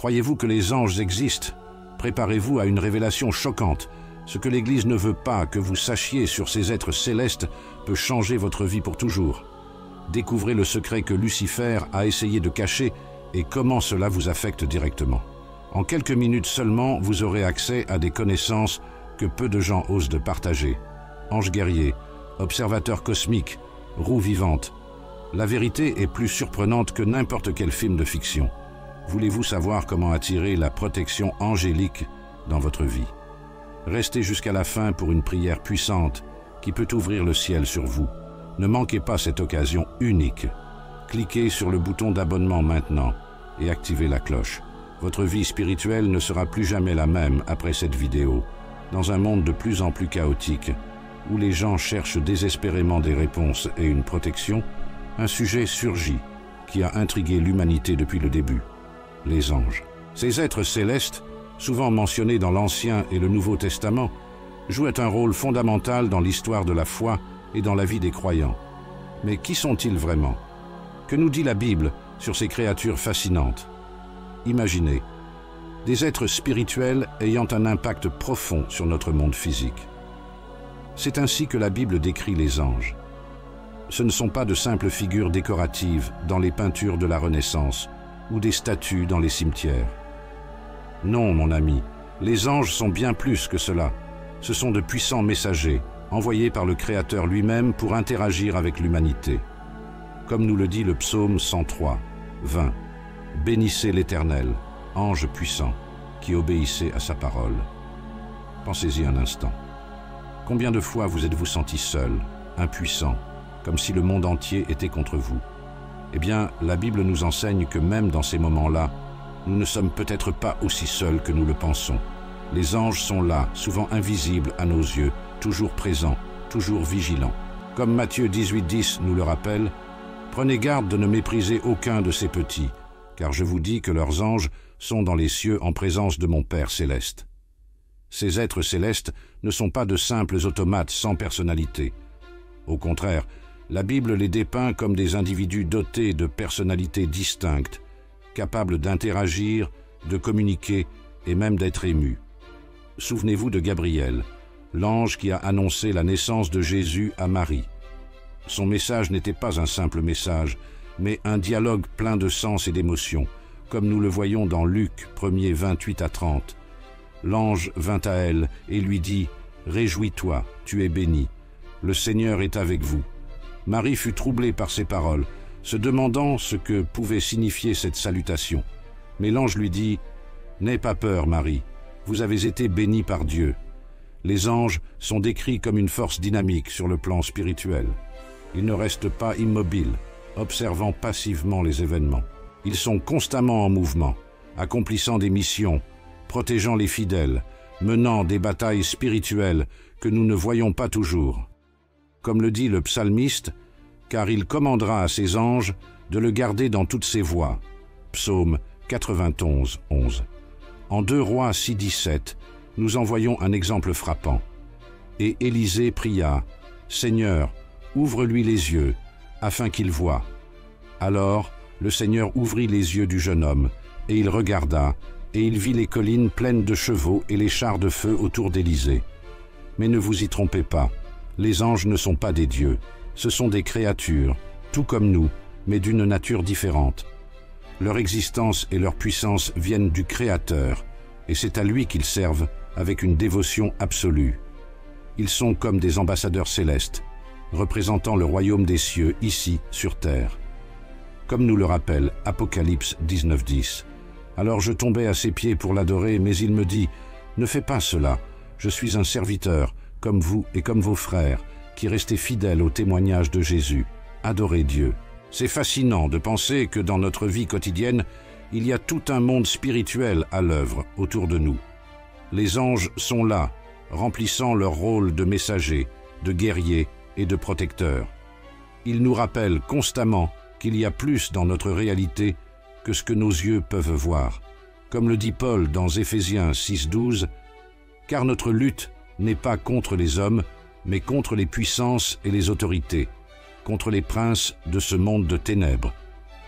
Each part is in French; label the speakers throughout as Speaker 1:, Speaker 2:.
Speaker 1: Croyez-vous que les anges existent? Préparez-vous à une révélation choquante. Ce que l'Église ne veut pas que vous sachiez sur ces êtres célestes peut changer votre vie pour toujours. Découvrez le secret que Lucifer a essayé de cacher et comment cela vous affecte directement. En quelques minutes seulement, vous aurez accès à des connaissances que peu de gens osent de partager. Ange guerrier, observateur cosmique, roue vivante. La vérité est plus surprenante que n'importe quel film de fiction. Voulez-vous savoir comment attirer la protection angélique dans votre vie? Restez jusqu'à la fin pour une prière puissante qui peut ouvrir le ciel sur vous. Ne manquez pas cette occasion unique. Cliquez sur le bouton d'abonnement maintenant et activez la cloche. Votre vie spirituelle ne sera plus jamais la même après cette vidéo. Dans un monde de plus en plus chaotique, où les gens cherchent désespérément des réponses et une protection, un sujet surgit qui a intrigué l'humanité depuis le début: les anges. Ces êtres célestes, souvent mentionnés dans l'Ancien et le Nouveau Testament, jouent un rôle fondamental dans l'histoire de la foi et dans la vie des croyants. Mais qui sont-ils vraiment? Que nous dit la Bible sur ces créatures fascinantes? Imaginez, des êtres spirituels ayant un impact profond sur notre monde physique. C'est ainsi que la Bible décrit les anges. Ce ne sont pas de simples figures décoratives dans les peintures de la Renaissance ou des statues dans les cimetières. Non, mon ami, les anges sont bien plus que cela. Ce sont de puissants messagers, envoyés par le Créateur lui-même pour interagir avec l'humanité. Comme nous le dit le psaume 103, 20. « Bénissez l'Éternel, ange puissant, qui obéissez à sa parole. » Pensez-y un instant. Combien de fois vous êtes-vous senti seul, impuissant, comme si le monde entier était contre vous? Eh bien, la Bible nous enseigne que même dans ces moments-là, nous ne sommes peut-être pas aussi seuls que nous le pensons. Les anges sont là, souvent invisibles à nos yeux, toujours présents, toujours vigilants. Comme Matthieu 18,10 nous le rappelle, « Prenez garde de ne mépriser aucun de ces petits, car je vous dis que leurs anges sont dans les cieux en présence de mon Père céleste. » Ces êtres célestes ne sont pas de simples automates sans personnalité. Au contraire, la Bible les dépeint comme des individus dotés de personnalités distinctes, capables d'interagir, de communiquer et même d'être émus. Souvenez-vous de Gabriel, l'ange qui a annoncé la naissance de Jésus à Marie. Son message n'était pas un simple message, mais un dialogue plein de sens et d'émotion, comme nous le voyons dans Luc 1er 28 à 30. L'ange vint à elle et lui dit « Réjouis-toi, tu es bénie, le Seigneur est avec vous. » Marie fut troublée par ces paroles, se demandant ce que pouvait signifier cette salutation. Mais l'ange lui dit « N'aie pas peur, Marie, vous avez été bénie par Dieu. » Les anges sont décrits comme une force dynamique sur le plan spirituel. Ils ne restent pas immobiles, observant passivement les événements. Ils sont constamment en mouvement, accomplissant des missions, protégeant les fidèles, menant des batailles spirituelles que nous ne voyons pas toujours. Comme le dit le psalmiste, « Car il commandera à ses anges de le garder dans toutes ses voies. » Psaume 91, 11. En 2 Rois 6, 17, nous en voyons un exemple frappant. « Et Élisée pria, « Seigneur, ouvre-lui les yeux, afin qu'il voie. » Alors, le Seigneur ouvrit les yeux du jeune homme, et il regarda, et il vit les collines pleines de chevaux et les chars de feu autour d'Élysée. Mais ne vous y trompez pas, les anges ne sont pas des dieux, ce sont des créatures, tout comme nous, mais d'une nature différente. Leur existence et leur puissance viennent du Créateur, et c'est à lui qu'ils servent avec une dévotion absolue. Ils sont comme des ambassadeurs célestes, représentant le royaume des cieux ici, sur terre. Comme nous le rappelle Apocalypse 19:10. Alors je tombai à ses pieds pour l'adorer, mais il me dit « Ne fais pas cela, je suis un serviteur, comme vous et comme vos frères, qui restez fidèles au témoignage de Jésus. Adorez Dieu. » C'est fascinant de penser que dans notre vie quotidienne, il y a tout un monde spirituel à l'œuvre autour de nous. Les anges sont là, remplissant leur rôle de messagers, de guerriers et de protecteurs. Ils nous rappellent constamment qu'il y a plus dans notre réalité que ce que nos yeux peuvent voir. Comme le dit Paul dans Éphésiens 6:12, « Car notre lutte n'est pas contre les hommes, mais contre les puissances et les autorités, contre les princes de ce monde de ténèbres,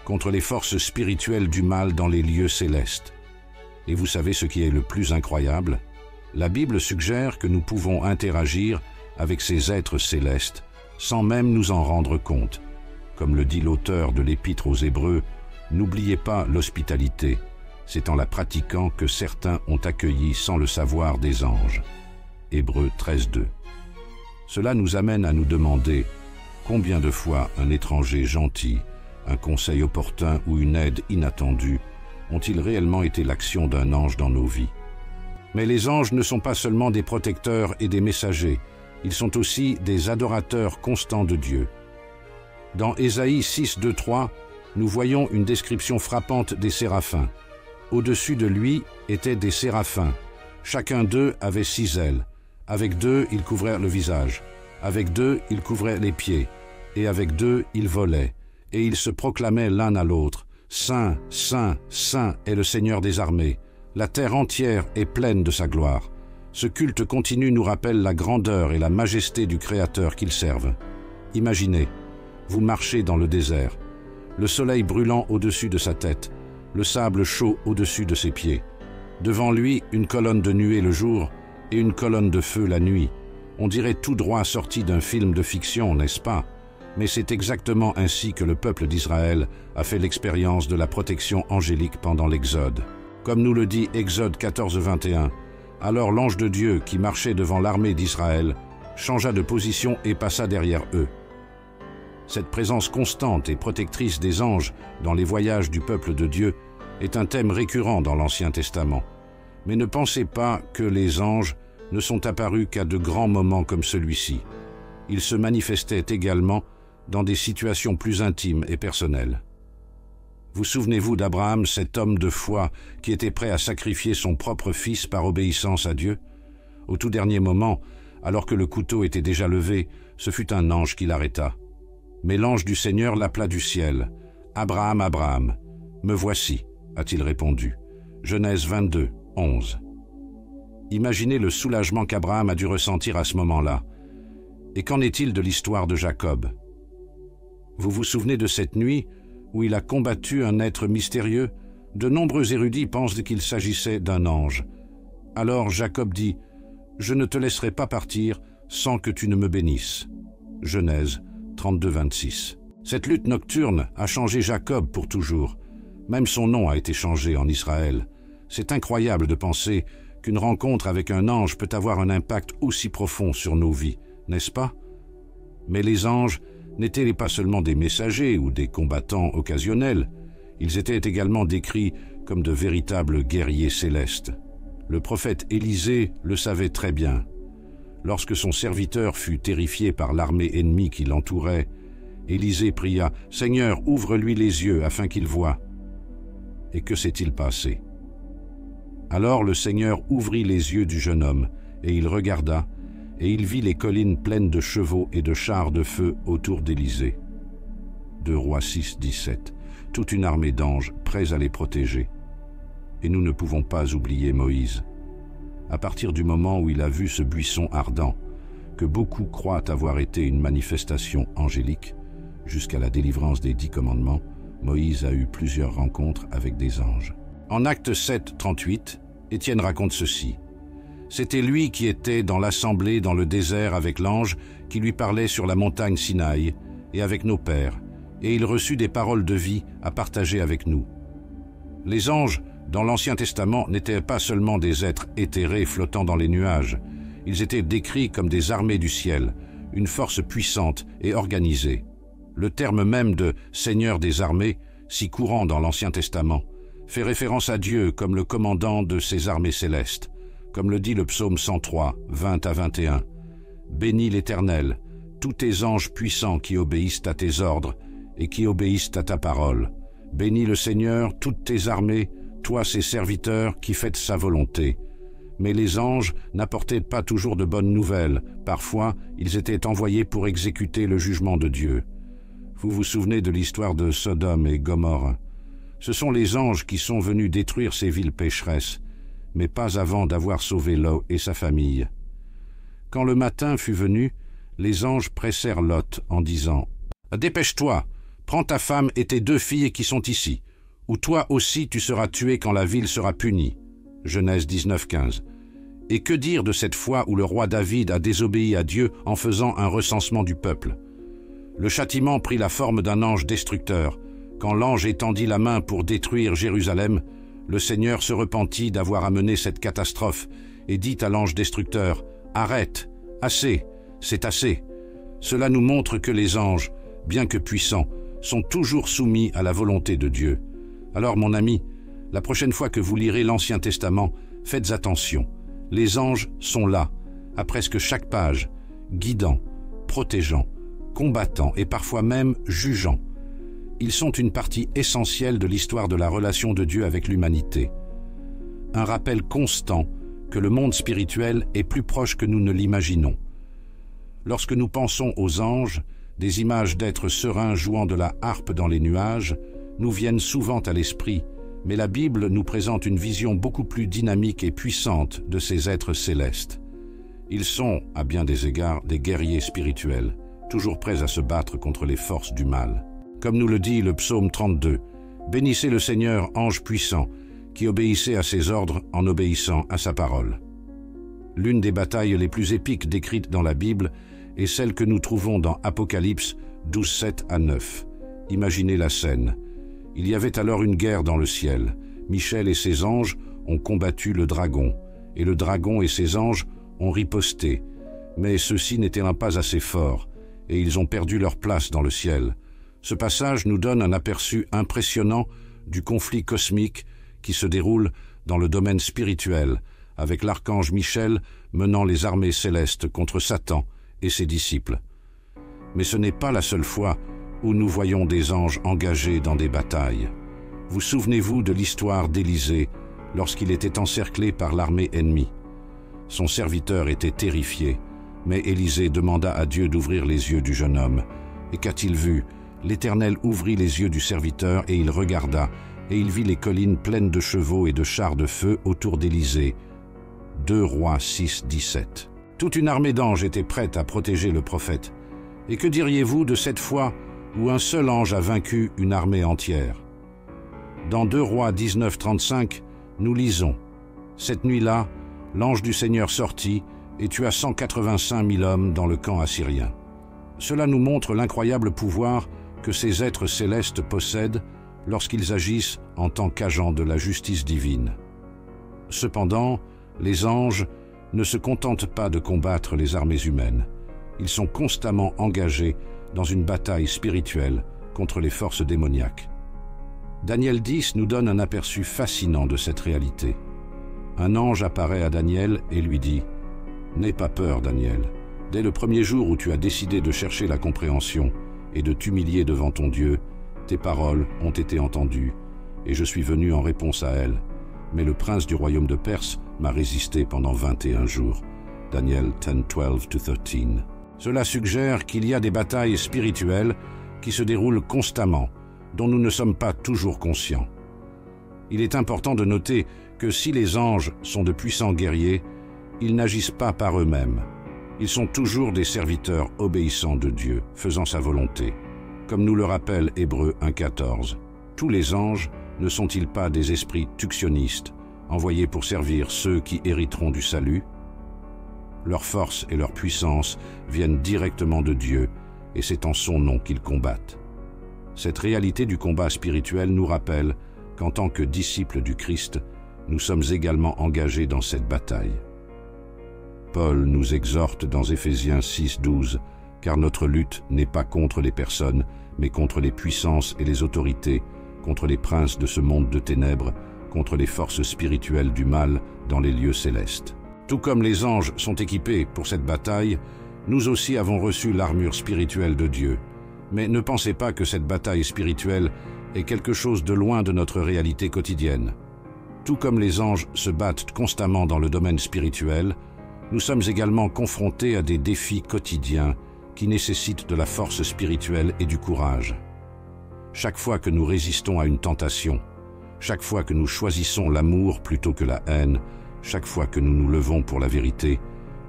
Speaker 1: contre les forces spirituelles du mal dans les lieux célestes. » Et vous savez ce qui est le plus incroyable? La Bible suggère que nous pouvons interagir avec ces êtres célestes sans même nous en rendre compte. Comme le dit l'auteur de l'Épître aux Hébreux, n'oubliez pas l'hospitalité. C'est en la pratiquant que certains ont accueilli sans le savoir des anges. Hébreux 13:2. Cela nous amène à nous demander combien de fois un étranger gentil, un conseil opportun ou une aide inattendue ont-ils réellement été l'action d'un ange dans nos vies. Mais les anges ne sont pas seulement des protecteurs et des messagers, ils sont aussi des adorateurs constants de Dieu. Dans Ésaïe 6:2-3, nous voyons une description frappante des séraphins. Au-dessus de lui étaient des séraphins. Chacun d'eux avait 6 ailes. Avec 2, ils couvraient le visage. Avec 2, ils couvraient les pieds. Et avec 2, ils volaient. Et ils se proclamaient l'un à l'autre. Saint, Saint, Saint est le Seigneur des armées. La terre entière est pleine de sa gloire. Ce culte continu nous rappelle la grandeur et la majesté du Créateur qu'ils servent. Imaginez, vous marchez dans le désert, le soleil brûlant au-dessus de sa tête, le sable chaud au-dessus de ses pieds. Devant lui, une colonne de nuée le jour et une colonne de feu la nuit. On dirait tout droit sorti d'un film de fiction, n'est-ce pas? Mais c'est exactement ainsi que le peuple d'Israël a fait l'expérience de la protection angélique pendant l'Exode. Comme nous le dit Exode 14:21, alors l'ange de Dieu qui marchait devant l'armée d'Israël changea de position et passa derrière eux. Cette présence constante et protectrice des anges dans les voyages du peuple de Dieu est un thème récurrent dans l'Ancien Testament. Mais ne pensez pas que les anges ne sont apparus qu'à de grands moments comme celui-ci. Ils se manifestaient également dans des situations plus intimes et personnelles. Vous souvenez-vous d'Abraham, cet homme de foi qui était prêt à sacrifier son propre fils par obéissance à Dieu? Au tout dernier moment, alors que le couteau était déjà levé, ce fut un ange qui l'arrêta. Mais l'ange du Seigneur l'appela du ciel. « Abraham, Abraham, me voici », a-t-il répondu. Genèse 22:11. Imaginez le soulagement qu'Abraham a dû ressentir à ce moment-là. Et qu'en est-il de l'histoire de Jacob? Vous vous souvenez de cette nuit où il a combattu un être mystérieux? De nombreux érudits pensent qu'il s'agissait d'un ange. Alors Jacob dit « Je ne te laisserai pas partir sans que tu ne me bénisses ». Genèse 32:26. Cette lutte nocturne a changé Jacob pour toujours. Même son nom a été changé en Israël. C'est incroyable de penser qu'une rencontre avec un ange peut avoir un impact aussi profond sur nos vies, n'est-ce pas? Mais les anges n'étaient pas seulement des messagers ou des combattants occasionnels, ils étaient également décrits comme de véritables guerriers célestes. Le prophète Élisée le savait très bien. Lorsque son serviteur fut terrifié par l'armée ennemie qui l'entourait, Élisée pria « Seigneur, ouvre-lui les yeux afin qu'il voie ». Et que s'est-il passé? Alors le Seigneur ouvrit les yeux du jeune homme, et il regarda, et il vit les collines pleines de chevaux et de chars de feu autour d'Élisée. 2 Rois 6:17. Toute une armée d'anges prêts à les protéger. Et nous ne pouvons pas oublier Moïse. À partir du moment où il a vu ce buisson ardent, que beaucoup croient avoir été une manifestation angélique, jusqu'à la délivrance des 10 commandements, Moïse a eu plusieurs rencontres avec des anges. En Actes 7:38, Étienne raconte ceci. C'était lui qui était dans l'assemblée dans le désert avec l'ange qui lui parlait sur la montagne Sinaï et avec nos pères, et il reçut des paroles de vie à partager avec nous. Les anges, dans l'Ancien Testament, n'étaient pas seulement des êtres éthérés flottant dans les nuages. Ils étaient décrits comme des armées du ciel, une force puissante et organisée. Le terme même de « Seigneur des armées », si courant dans l'Ancien Testament, fait référence à Dieu comme le commandant de ces armées célestes, comme le dit le psaume 103, 20-21. « Bénis l'Éternel, tous tes anges puissants qui obéissent à tes ordres et qui obéissent à ta parole. Bénis le Seigneur, toutes tes armées, toi ses serviteurs qui faites sa volonté. » Mais les anges n'apportaient pas toujours de bonnes nouvelles. Parfois, ils étaient envoyés pour exécuter le jugement de Dieu. Vous vous souvenez de l'histoire de Sodome et Gomorrhe. Ce sont les anges qui sont venus détruire ces villes pécheresses, mais pas avant d'avoir sauvé Lot et sa famille. Quand le matin fut venu, les anges pressèrent Lot en disant « Dépêche-toi, prends ta femme et tes 2 filles qui sont ici, ou toi aussi tu seras tué quand la ville sera punie. » Genèse 19:15. Et que dire de cette fois où le roi David a désobéi à Dieu en faisant un recensement du peuple? Le châtiment prit la forme d'un ange destructeur. Quand l'ange étendit la main pour détruire Jérusalem, le Seigneur se repentit d'avoir amené cette catastrophe et dit à l'ange destructeur, « Arrête, assez, c'est assez ». Cela nous montre que les anges, bien que puissants, sont toujours soumis à la volonté de Dieu. Alors mon ami, la prochaine fois que vous lirez l'Ancien Testament, faites attention. Les anges sont là, à presque chaque page, guidant, protégeant, combattant et parfois même jugeant. Ils sont une partie essentielle de l'histoire de la relation de Dieu avec l'humanité. Un rappel constant que le monde spirituel est plus proche que nous ne l'imaginons. Lorsque nous pensons aux anges, des images d'êtres sereins jouant de la harpe dans les nuages nous viennent souvent à l'esprit, mais la Bible nous présente une vision beaucoup plus dynamique et puissante de ces êtres célestes. Ils sont, à bien des égards, des guerriers spirituels, toujours prêts à se battre contre les forces du mal. Comme nous le dit le psaume 32, « Bénissez le Seigneur, ange puissant, qui obéissait à ses ordres en obéissant à sa parole. » L'une des batailles les plus épiques décrites dans la Bible est celle que nous trouvons dans Apocalypse 12:7-9. Imaginez la scène. Il y avait alors une guerre dans le ciel. Michel et ses anges ont combattu le dragon, et le dragon et ses anges ont riposté. Mais ceux-ci n'étaient pas assez forts, et ils ont perdu leur place dans le ciel. Ce passage nous donne un aperçu impressionnant du conflit cosmique qui se déroule dans le domaine spirituel, avec l'archange Michel menant les armées célestes contre Satan et ses disciples. Mais ce n'est pas la seule fois où nous voyons des anges engagés dans des batailles. Vous souvenez-vous de l'histoire d'Élisée lorsqu'il était encerclé par l'armée ennemie? Son serviteur était terrifié, mais Élisée demanda à Dieu d'ouvrir les yeux du jeune homme. Et qu'a-t-il vu? L'Éternel ouvrit les yeux du serviteur et il regarda, et il vit les collines pleines de chevaux et de chars de feu autour d'Élisée. 2 Rois 6:17. Toute une armée d'anges était prête à protéger le prophète. Et que diriez-vous de cette fois où un seul ange a vaincu une armée entière? Dans 2 Rois 19:35, nous lisons « Cette nuit-là, l'ange du Seigneur sortit et tua 185 000 hommes dans le camp assyrien. » Cela nous montre l'incroyable pouvoir que ces êtres célestes possèdent lorsqu'ils agissent en tant qu'agents de la justice divine. Cependant, les anges ne se contentent pas de combattre les armées humaines. Ils sont constamment engagés dans une bataille spirituelle contre les forces démoniaques. Daniel 10 nous donne un aperçu fascinant de cette réalité. Un ange apparaît à Daniel et lui dit « N'aie pas peur, Daniel. Dès le premier jour où tu as décidé de chercher la compréhension et de t'humilier devant ton Dieu, tes paroles ont été entendues, et je suis venu en réponse à elles. Mais le prince du royaume de Perse m'a résisté pendant 21 jours. » Daniel 10:12-13. Cela suggère qu'il y a des batailles spirituelles qui se déroulent constamment, dont nous ne sommes pas toujours conscients. Il est important de noter que si les anges sont de puissants guerriers, ils n'agissent pas par eux-mêmes. Ils sont toujours des serviteurs obéissants de Dieu, faisant sa volonté. Comme nous le rappelle Hébreux 1:14. Tous les anges ne sont-ils pas des esprits tuctionnistes, envoyés pour servir ceux qui hériteront du salut? Leur force et leur puissance viennent directement de Dieu, et c'est en son nom qu'ils combattent. Cette réalité du combat spirituel nous rappelle qu'en tant que disciples du Christ, nous sommes également engagés dans cette bataille. Paul nous exhorte dans Éphésiens 6:12, « Car notre lutte n'est pas contre les personnes, mais contre les puissances et les autorités, contre les princes de ce monde de ténèbres, contre les forces spirituelles du mal dans les lieux célestes. » Tout comme les anges sont équipés pour cette bataille, nous aussi avons reçu l'armure spirituelle de Dieu. Mais ne pensez pas que cette bataille spirituelle est quelque chose de loin de notre réalité quotidienne. Tout comme les anges se battent constamment dans le domaine spirituel, nous sommes également confrontés à des défis quotidiens qui nécessitent de la force spirituelle et du courage. Chaque fois que nous résistons à une tentation, chaque fois que nous choisissons l'amour plutôt que la haine, chaque fois que nous nous levons pour la vérité,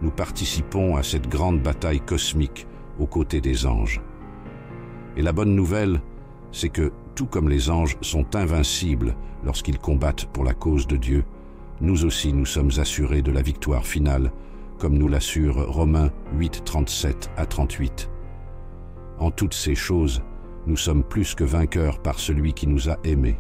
Speaker 1: nous participons à cette grande bataille cosmique aux côtés des anges. Et la bonne nouvelle, c'est que, tout comme les anges sont invincibles lorsqu'ils combattent pour la cause de Dieu, nous aussi nous sommes assurés de la victoire finale, comme nous l'assure Romains 8, 37 à 38. En toutes ces choses, nous sommes plus que vainqueurs par celui qui nous a aimés.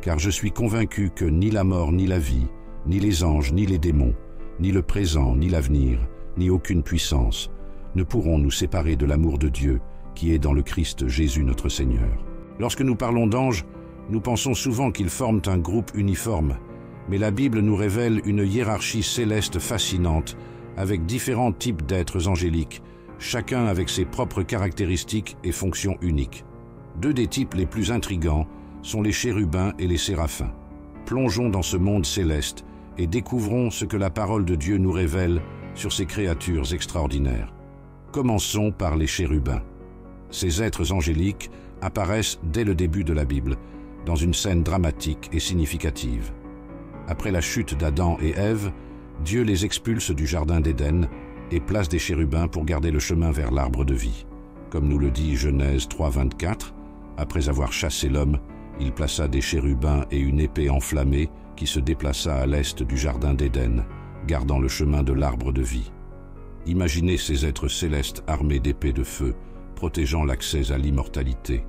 Speaker 1: Car je suis convaincu que ni la mort ni la vie, ni les anges ni les démons, ni le présent ni l'avenir, ni aucune puissance, ne pourront nous séparer de l'amour de Dieu qui est dans le Christ Jésus notre Seigneur. Lorsque nous parlons d'anges, nous pensons souvent qu'ils forment un groupe uniforme, mais la Bible nous révèle une hiérarchie céleste fascinante avec différents types d'êtres angéliques, chacun avec ses propres caractéristiques et fonctions uniques. Deux des types les plus intrigants sont les chérubins et les séraphins. Plongeons dans ce monde céleste et découvrons ce que la parole de Dieu nous révèle sur ces créatures extraordinaires. Commençons par les chérubins. Ces êtres angéliques apparaissent dès le début de la Bible, dans une scène dramatique et significative. Après la chute d'Adam et Ève, Dieu les expulse du jardin d'Éden et place des chérubins pour garder le chemin vers l'arbre de vie. Comme nous le dit Genèse 3, 24, après avoir chassé l'homme, il plaça des chérubins et une épée enflammée qui se déplaça à l'est du jardin d'Éden, gardant le chemin de l'arbre de vie. Imaginez ces êtres célestes armés d'épées de feu, protégeant l'accès à l'immortalité.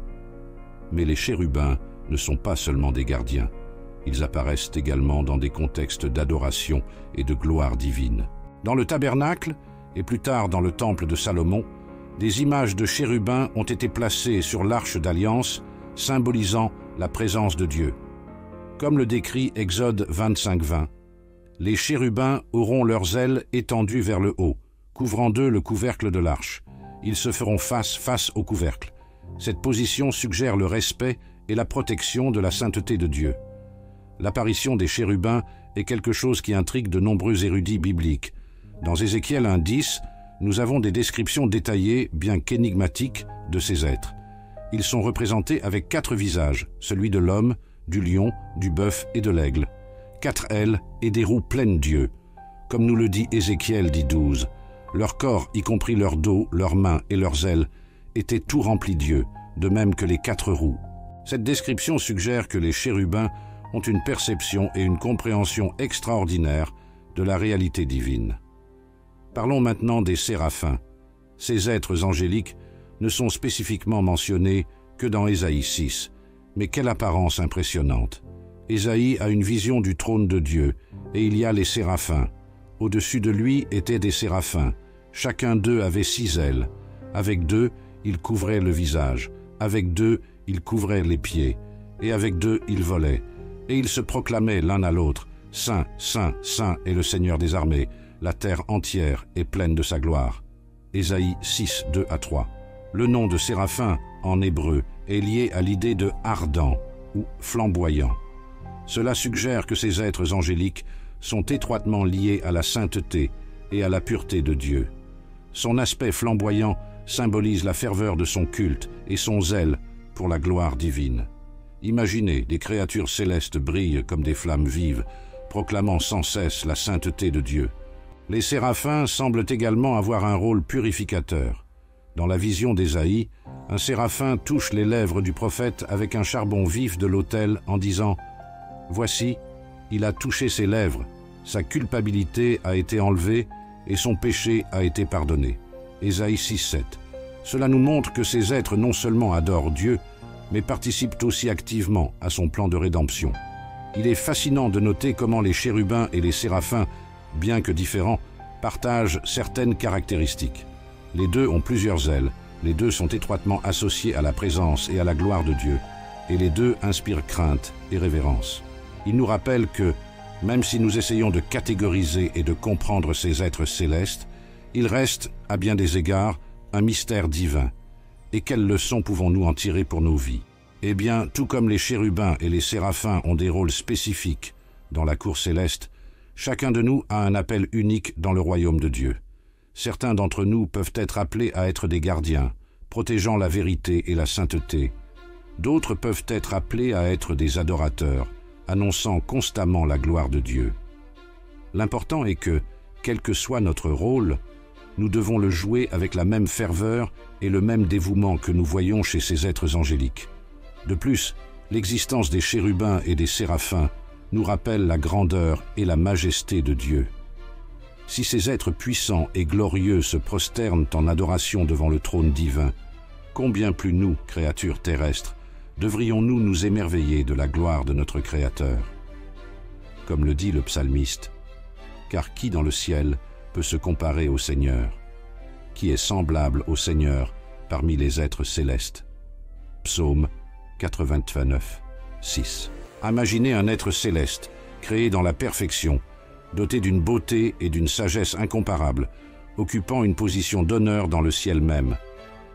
Speaker 1: Mais les chérubins ne sont pas seulement des gardiens. Ils apparaissent également dans des contextes d'adoration et de gloire divine. Dans le tabernacle, et plus tard dans le temple de Salomon, des images de chérubins ont été placées sur l'arche d'alliance, symbolisant la présence de Dieu. Comme le décrit Exode 25-20, les chérubins auront leurs ailes étendues vers le haut, couvrant d'eux le couvercle de l'arche. Ils se feront face au couvercle. Cette position suggère le respect et la protection de la sainteté de Dieu. L'apparition des chérubins est quelque chose qui intrigue de nombreux érudits bibliques. Dans Ézéchiel 1:10, nous avons des descriptions détaillées, bien qu'énigmatiques, de ces êtres. Ils sont représentés avec 4 visages, celui de l'homme, du lion, du bœuf et de l'aigle. 4 ailes et des roues pleines d'yeux. Comme nous le dit Ézéchiel 10:12, leur corps, y compris leur dos, leurs mains et leurs ailes, était tout rempli d'yeux, de même que les 4 roues. Cette description suggère que les chérubins ont une perception et une compréhension extraordinaires de la réalité divine. Parlons maintenant des séraphins. Ces êtres angéliques ne sont spécifiquement mentionnés que dans Ésaïe 6, mais quelle apparence impressionnante! Ésaïe a une vision du trône de Dieu, et il y a les séraphins. Au-dessus de lui étaient des séraphins. Chacun d'eux avait 6 ailes. Avec 2, ils couvraient le visage. Avec 2, ils couvraient les pieds. Et avec 2, ils volaient. Et ils se proclamaient l'un à l'autre, « Saint, Saint, Saint est le Seigneur des armées, la terre entière est pleine de sa gloire. » Ésaïe 6, 2 à 3. Le nom de séraphin, en hébreu, est lié à l'idée de ardent ou flamboyant. Cela suggère que ces êtres angéliques sont étroitement liés à la sainteté et à la pureté de Dieu. Son aspect flamboyant symbolise la ferveur de son culte et son zèle pour la gloire divine. Imaginez, des créatures célestes brillent comme des flammes vives, proclamant sans cesse la sainteté de Dieu. Les séraphins semblent également avoir un rôle purificateur. Dans la vision d'Ésaïe, un séraphin touche les lèvres du prophète avec un charbon vif de l'autel en disant « Voici, il a touché ses lèvres, sa culpabilité a été enlevée et son péché a été pardonné. » Ésaïe 6:7. Cela nous montre que ces êtres non seulement adorent Dieu, mais participent aussi activement à son plan de rédemption. Il est fascinant de noter comment les chérubins et les séraphins, bien que différents, partagent certaines caractéristiques. Les deux ont plusieurs ailes, les deux sont étroitement associés à la présence et à la gloire de Dieu, et les deux inspirent crainte et révérence. Ils nous rappellent que, même si nous essayons de catégoriser et de comprendre ces êtres célestes, ils restent, à bien des égards, un mystère divin. Et quelles leçons pouvons-nous en tirer pour nos vies? Eh bien, tout comme les chérubins et les séraphins ont des rôles spécifiques dans la cour céleste, chacun de nous a un appel unique dans le royaume de Dieu. Certains d'entre nous peuvent être appelés à être des gardiens, protégeant la vérité et la sainteté. D'autres peuvent être appelés à être des adorateurs, annonçant constamment la gloire de Dieu. L'important est que, quel que soit notre rôle, nous devons le jouer avec la même ferveur et le même dévouement que nous voyons chez ces êtres angéliques. De plus, l'existence des chérubins et des séraphins nous rappelle la grandeur et la majesté de Dieu. Si ces êtres puissants et glorieux se prosternent en adoration devant le trône divin, combien plus nous, créatures terrestres, devrions-nous nous émerveiller de la gloire de notre Créateur? Comme le dit le psalmiste, « Car qui dans le ciel peut se comparer au Seigneur? Qui est semblable au Seigneur parmi les êtres célestes ?» Psaume 89, 6. Imaginez un être céleste, créé dans la perfection, doté d'une beauté et d'une sagesse incomparables, occupant une position d'honneur dans le ciel même.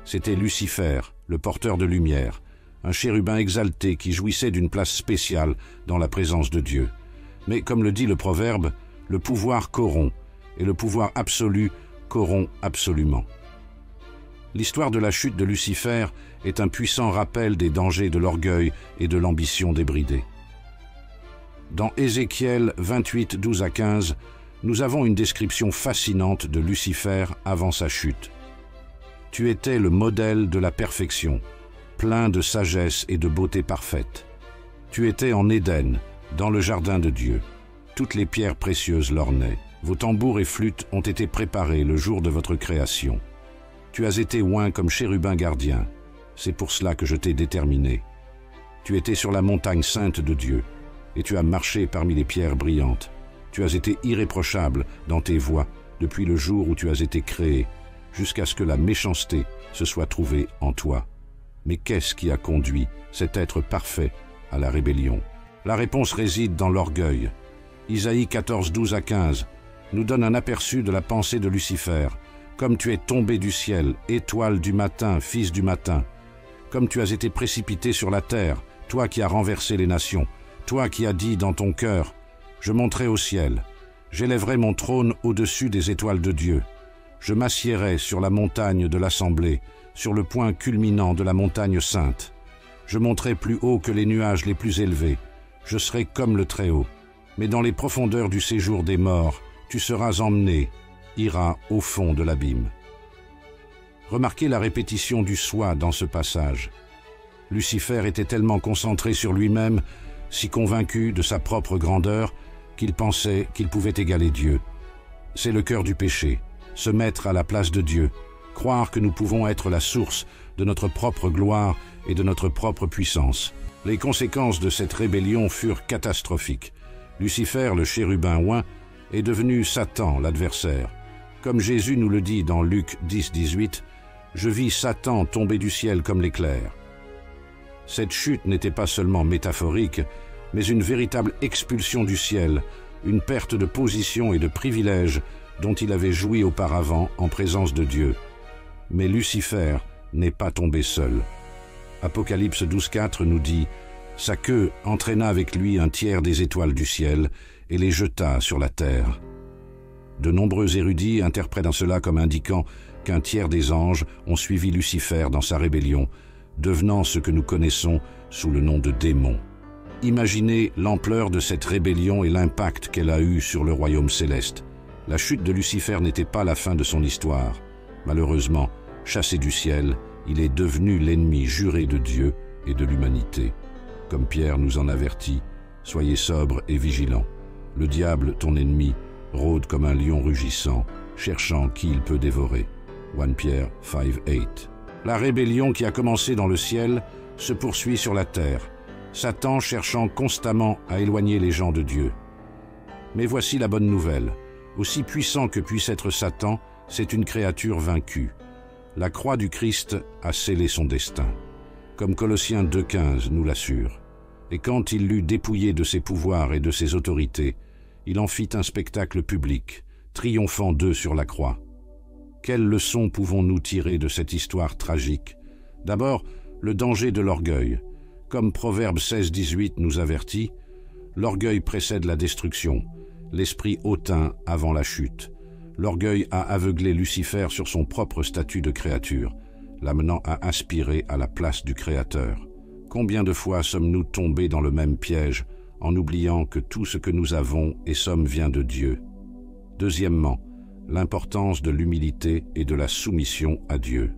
Speaker 1: C'était Lucifer, le porteur de lumière, un chérubin exalté qui jouissait d'une place spéciale dans la présence de Dieu. Mais comme le dit le proverbe, le pouvoir corrompt, et le pouvoir absolu corrompt absolument. L'histoire de la chute de Lucifer est un puissant rappel des dangers de l'orgueil et de l'ambition débridée. Dans Ézéchiel 28, 12 à 15, nous avons une description fascinante de Lucifer avant sa chute. « Tu étais le modèle de la perfection, plein de sagesse et de beauté parfaite. Tu étais en Éden, dans le jardin de Dieu. Toutes les pierres précieuses l'ornaient. Vos tambours et flûtes ont été préparés le jour de votre création. Tu as été oint comme chérubin gardien. C'est pour cela que je t'ai déterminé. Tu étais sur la montagne sainte de Dieu, et tu as marché parmi les pierres brillantes. Tu as été irréprochable dans tes voies depuis le jour où tu as été créé, jusqu'à ce que la méchanceté se soit trouvée en toi. Mais qu'est-ce qui a conduit cet être parfait à la rébellion? La réponse réside dans l'orgueil. Isaïe 14, 12 à 15 nous donne un aperçu de la pensée de Lucifer. Comme tu es tombé du ciel, étoile du matin, fils du matin. Comme tu as été précipité sur la terre, toi qui as renversé les nations. Toi qui as dit dans ton cœur, « Je monterai au ciel, j'élèverai mon trône au-dessus des étoiles de Dieu. Je m'assiérai sur la montagne de l'assemblée, sur le point culminant de la montagne sainte. Je monterai plus haut que les nuages les plus élevés. Je serai comme le Très-Haut. Mais dans les profondeurs du séjour des morts, tu seras emmené, iras au fond de l'abîme. » Remarquez la répétition du soi dans ce passage. Lucifer était tellement concentré sur lui-même, si convaincu de sa propre grandeur, qu'il pensait qu'il pouvait égaler Dieu. C'est le cœur du péché, se mettre à la place de Dieu, croire que nous pouvons être la source de notre propre gloire et de notre propre puissance. Les conséquences de cette rébellion furent catastrophiques. Lucifer, le chérubin oint, est devenu Satan, l'adversaire. Comme Jésus nous le dit dans Luc 10, 18, « Je vis Satan tomber du ciel comme l'éclair ». Cette chute n'était pas seulement métaphorique, mais une véritable expulsion du ciel, une perte de position et de privilèges dont il avait joui auparavant en présence de Dieu. Mais Lucifer n'est pas tombé seul. Apocalypse 12.4 nous dit « Sa queue entraîna avec lui un tiers des étoiles du ciel et les jeta sur la terre. » De nombreux érudits interprètent cela comme indiquant qu'un tiers des anges ont suivi Lucifer dans sa rébellion, devenant ce que nous connaissons sous le nom de démons. Imaginez l'ampleur de cette rébellion et l'impact qu'elle a eu sur le royaume céleste. La chute de Lucifer n'était pas la fin de son histoire. Malheureusement, chassé du ciel, il est devenu l'ennemi juré de Dieu et de l'humanité. Comme Pierre nous en avertit, soyez sobres et vigilants. Le diable, ton ennemi, rôde comme un lion rugissant, cherchant qui il peut dévorer. 1 Pierre 5:8. La rébellion qui a commencé dans le ciel se poursuit sur la terre, Satan cherchant constamment à éloigner les gens de Dieu. Mais voici la bonne nouvelle. Aussi puissant que puisse être Satan, c'est une créature vaincue. La croix du Christ a scellé son destin, comme Colossiens 2,15 nous l'assure. Et quand il l'eut dépouillé de ses pouvoirs et de ses autorités, il en fit un spectacle public, triomphant d'eux sur la croix. Quelle leçon pouvons-nous tirer de cette histoire tragique? D'abord, le danger de l'orgueil. Comme Proverbe 16,18 nous avertit, l'orgueil précède la destruction, l'esprit hautain avant la chute. L'orgueil a aveuglé Lucifer sur son propre statut de créature, l'amenant à aspirer à la place du Créateur. Combien de fois sommes-nous tombés dans le même piège, en oubliant que tout ce que nous avons et sommes vient de Dieu? Deuxièmement, l'importance de l'humilité et de la soumission à Dieu.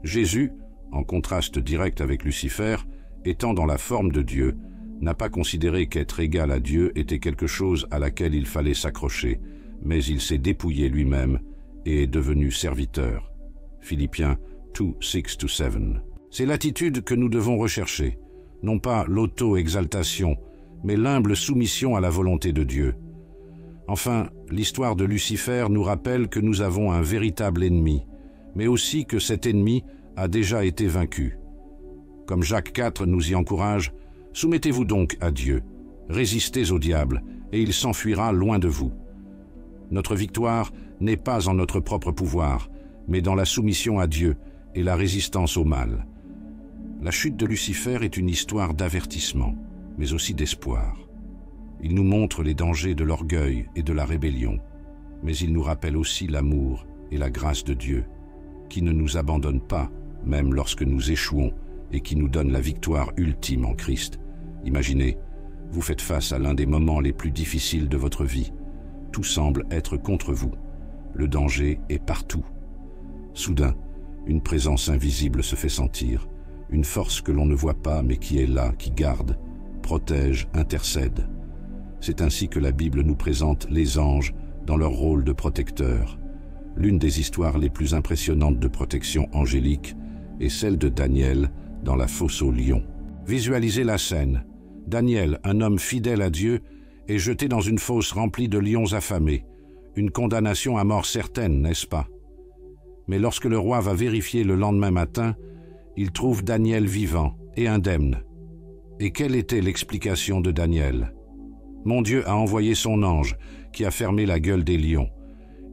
Speaker 1: Jésus, en contraste direct avec Lucifer, étant dans la forme de Dieu, n'a pas considéré qu'être égal à Dieu était quelque chose à laquelle il fallait s'accrocher, mais il s'est dépouillé lui-même et est devenu serviteur. Philippiens 2, 6-7. C'est l'attitude que nous devons rechercher, non pas l'auto-exaltation, mais l'humble soumission à la volonté de Dieu. Enfin, l'histoire de Lucifer nous rappelle que nous avons un véritable ennemi, mais aussi que cet ennemi a déjà été vaincu. Comme Jacques IV nous y encourage, soumettez-vous donc à Dieu, résistez au diable, et il s'enfuira loin de vous. Notre victoire n'est pas en notre propre pouvoir, mais dans la soumission à Dieu et la résistance au mal. La chute de Lucifer est une histoire d'avertissement, mais aussi d'espoir. Il nous montre les dangers de l'orgueil et de la rébellion, mais il nous rappelle aussi l'amour et la grâce de Dieu, qui ne nous abandonne pas, même lorsque nous échouons, et qui nous donne la victoire ultime en Christ. Imaginez, vous faites face à l'un des moments les plus difficiles de votre vie. Tout semble être contre vous. Le danger est partout. Soudain, une présence invisible se fait sentir, une force que l'on ne voit pas mais qui est là, qui garde, protège, intercède. C'est ainsi que la Bible nous présente les anges dans leur rôle de protecteurs. L'une des histoires les plus impressionnantes de protection angélique est celle de Daniel dans la fosse aux lions. Visualisez la scène. Daniel, un homme fidèle à Dieu, est jeté dans une fosse remplie de lions affamés. Une condamnation à mort certaine, n'est-ce pas? Mais lorsque le roi va vérifier le lendemain matin, il trouve Daniel vivant et indemne. Et quelle était l'explication de Daniel? Mon Dieu a envoyé son ange qui a fermé la gueule des lions.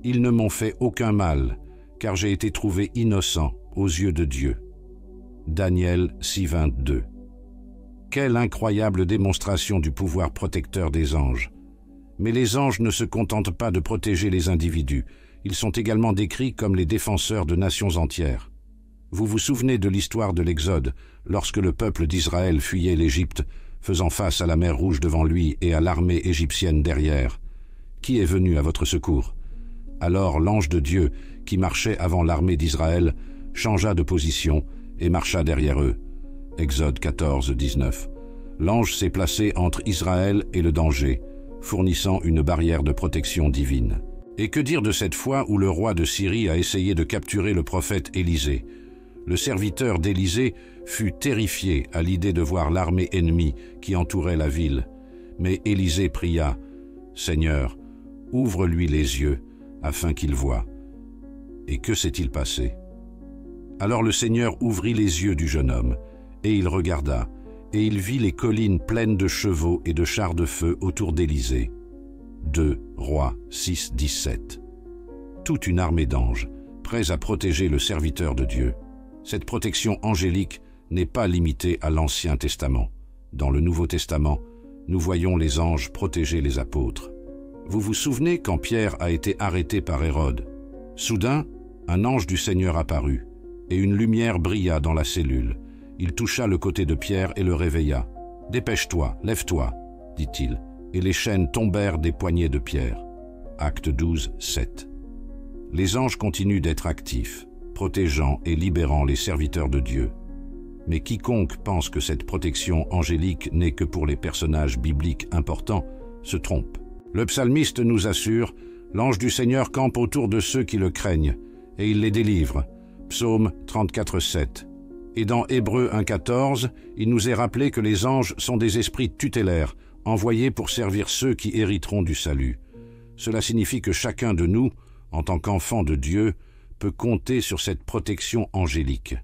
Speaker 1: Ils ne m'ont fait aucun mal, car j'ai été trouvé innocent aux yeux de Dieu. Daniel 6,22. Quelle incroyable démonstration du pouvoir protecteur des anges. Mais les anges ne se contentent pas de protéger les individus, ils sont également décrits comme les défenseurs de nations entières. Vous vous souvenez de l'histoire de l'Exode, lorsque le peuple d'Israël fuyait l'Égypte, faisant face à la mer Rouge devant lui et à l'armée égyptienne derrière. Qui est venu à votre secours? Alors l'ange de Dieu, qui marchait avant l'armée d'Israël, changea de position et marcha derrière eux. Exode 14, 19. L'ange s'est placé entre Israël et le danger, fournissant une barrière de protection divine. Et que dire de cette fois où le roi de Syrie a essayé de capturer le prophète Élisée? Le serviteur d'Élisée fut terrifié à l'idée de voir l'armée ennemie qui entourait la ville. Mais Élisée pria, « Seigneur, ouvre-lui les yeux, afin qu'il voie. » Et que s'est-il passé? Alors le Seigneur ouvrit les yeux du jeune homme, et il regarda, et il vit les collines pleines de chevaux et de chars de feu autour d'Élisée. 2 Rois 6, 17. Toute une armée d'anges, prêts à protéger le serviteur de Dieu. Cette protection angélique n'est pas limitée à l'Ancien Testament. Dans le Nouveau Testament, nous voyons les anges protéger les apôtres. Vous vous souvenez quand Pierre a été arrêté par Hérode? Soudain, un ange du Seigneur apparut, et une lumière brilla dans la cellule. Il toucha le côté de Pierre et le réveilla. « Dépêche-toi, lève-toi, dit-il, et les chaînes tombèrent des poignets de Pierre. » Acte 12, 7. Les anges continuent d'être actifs, protégeant et libérant les serviteurs de Dieu. Mais quiconque pense que cette protection angélique n'est que pour les personnages bibliques importants se trompe. Le psalmiste nous assure, « L'ange du Seigneur campe autour de ceux qui le craignent, et il les délivre. » Psaume 34, 7. Et dans Hébreux 1,14, il nous est rappelé que les anges sont des esprits tutélaires, envoyés pour servir ceux qui hériteront du salut. Cela signifie que chacun de nous, en tant qu'enfant de Dieu, peut compter sur cette protection angélique.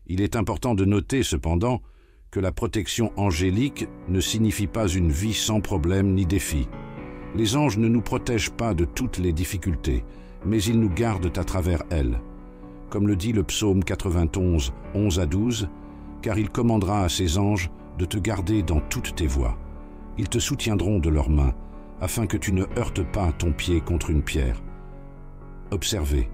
Speaker 1: Il est important de noter cependant que la protection angélique ne signifie pas une vie sans problème ni défi. Les anges ne nous protègent pas de toutes les difficultés, mais ils nous gardent à travers elles. Comme le dit le psaume 91, 11 à 12, « Car il commandera à ses anges de te garder dans toutes tes voies. Ils te soutiendront de leurs mains, afin que tu ne heurtes pas ton pied contre une pierre. » Observez,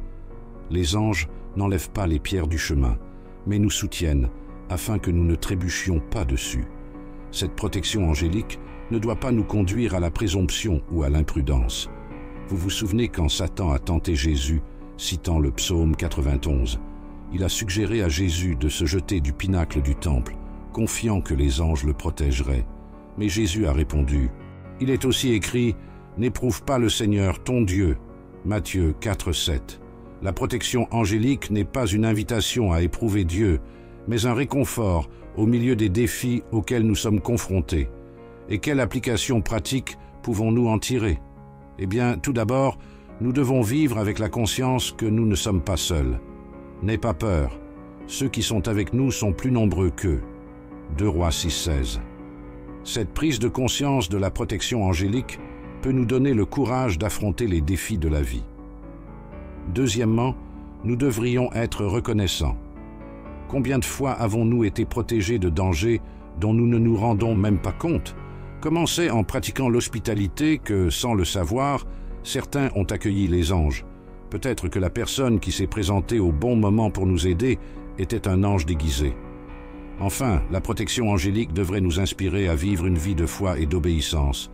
Speaker 1: les anges n'enlèvent pas les pierres du chemin, mais nous soutiennent, afin que nous ne trébuchions pas dessus. Cette protection angélique ne doit pas nous conduire à la présomption ou à l'imprudence. Vous vous souvenez quand Satan a tenté Jésus, citant le psaume 91. Il a suggéré à Jésus de se jeter du pinacle du temple, confiant que les anges le protégeraient. Mais Jésus a répondu, « Il est aussi écrit, n'éprouve pas le Seigneur ton Dieu. » Matthieu 4,7. La protection angélique n'est pas une invitation à éprouver Dieu, mais un réconfort au milieu des défis auxquels nous sommes confrontés. Et quelle application pratique pouvons-nous en tirer? Eh bien, tout d'abord, nous devons vivre avec la conscience que nous ne sommes pas seuls. N'aie pas peur, ceux qui sont avec nous sont plus nombreux qu'eux. 2 Rois 6,16. Cette prise de conscience de la protection angélique peut nous donner le courage d'affronter les défis de la vie. Deuxièmement, nous devrions être reconnaissants. Combien de fois avons-nous été protégés de dangers dont nous ne nous rendons même pas compte? Commencez en pratiquant l'hospitalité que, sans le savoir, certains ont accueilli les anges. Peut-être que la personne qui s'est présentée au bon moment pour nous aider était un ange déguisé. Enfin, la protection angélique devrait nous inspirer à vivre une vie de foi et d'obéissance.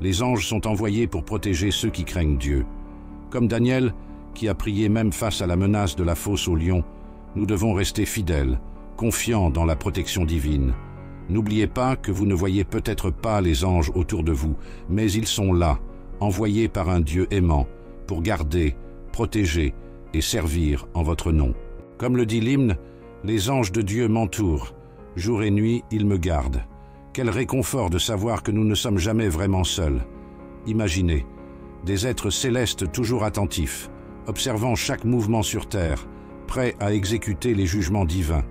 Speaker 1: Les anges sont envoyés pour protéger ceux qui craignent Dieu. Comme Daniel, qui a prié même face à la menace de la fosse au lion, nous devons rester fidèles, confiants dans la protection divine. N'oubliez pas que vous ne voyez peut-être pas les anges autour de vous, mais ils sont là, envoyés par un Dieu aimant, pour garder, protéger et servir en votre nom. Comme le dit l'hymne, « Les anges de Dieu m'entourent, jour et nuit ils me gardent. » Quel réconfort de savoir que nous ne sommes jamais vraiment seuls. Imaginez, des êtres célestes toujours attentifs, observant chaque mouvement sur terre, prêts à exécuter les jugements divins.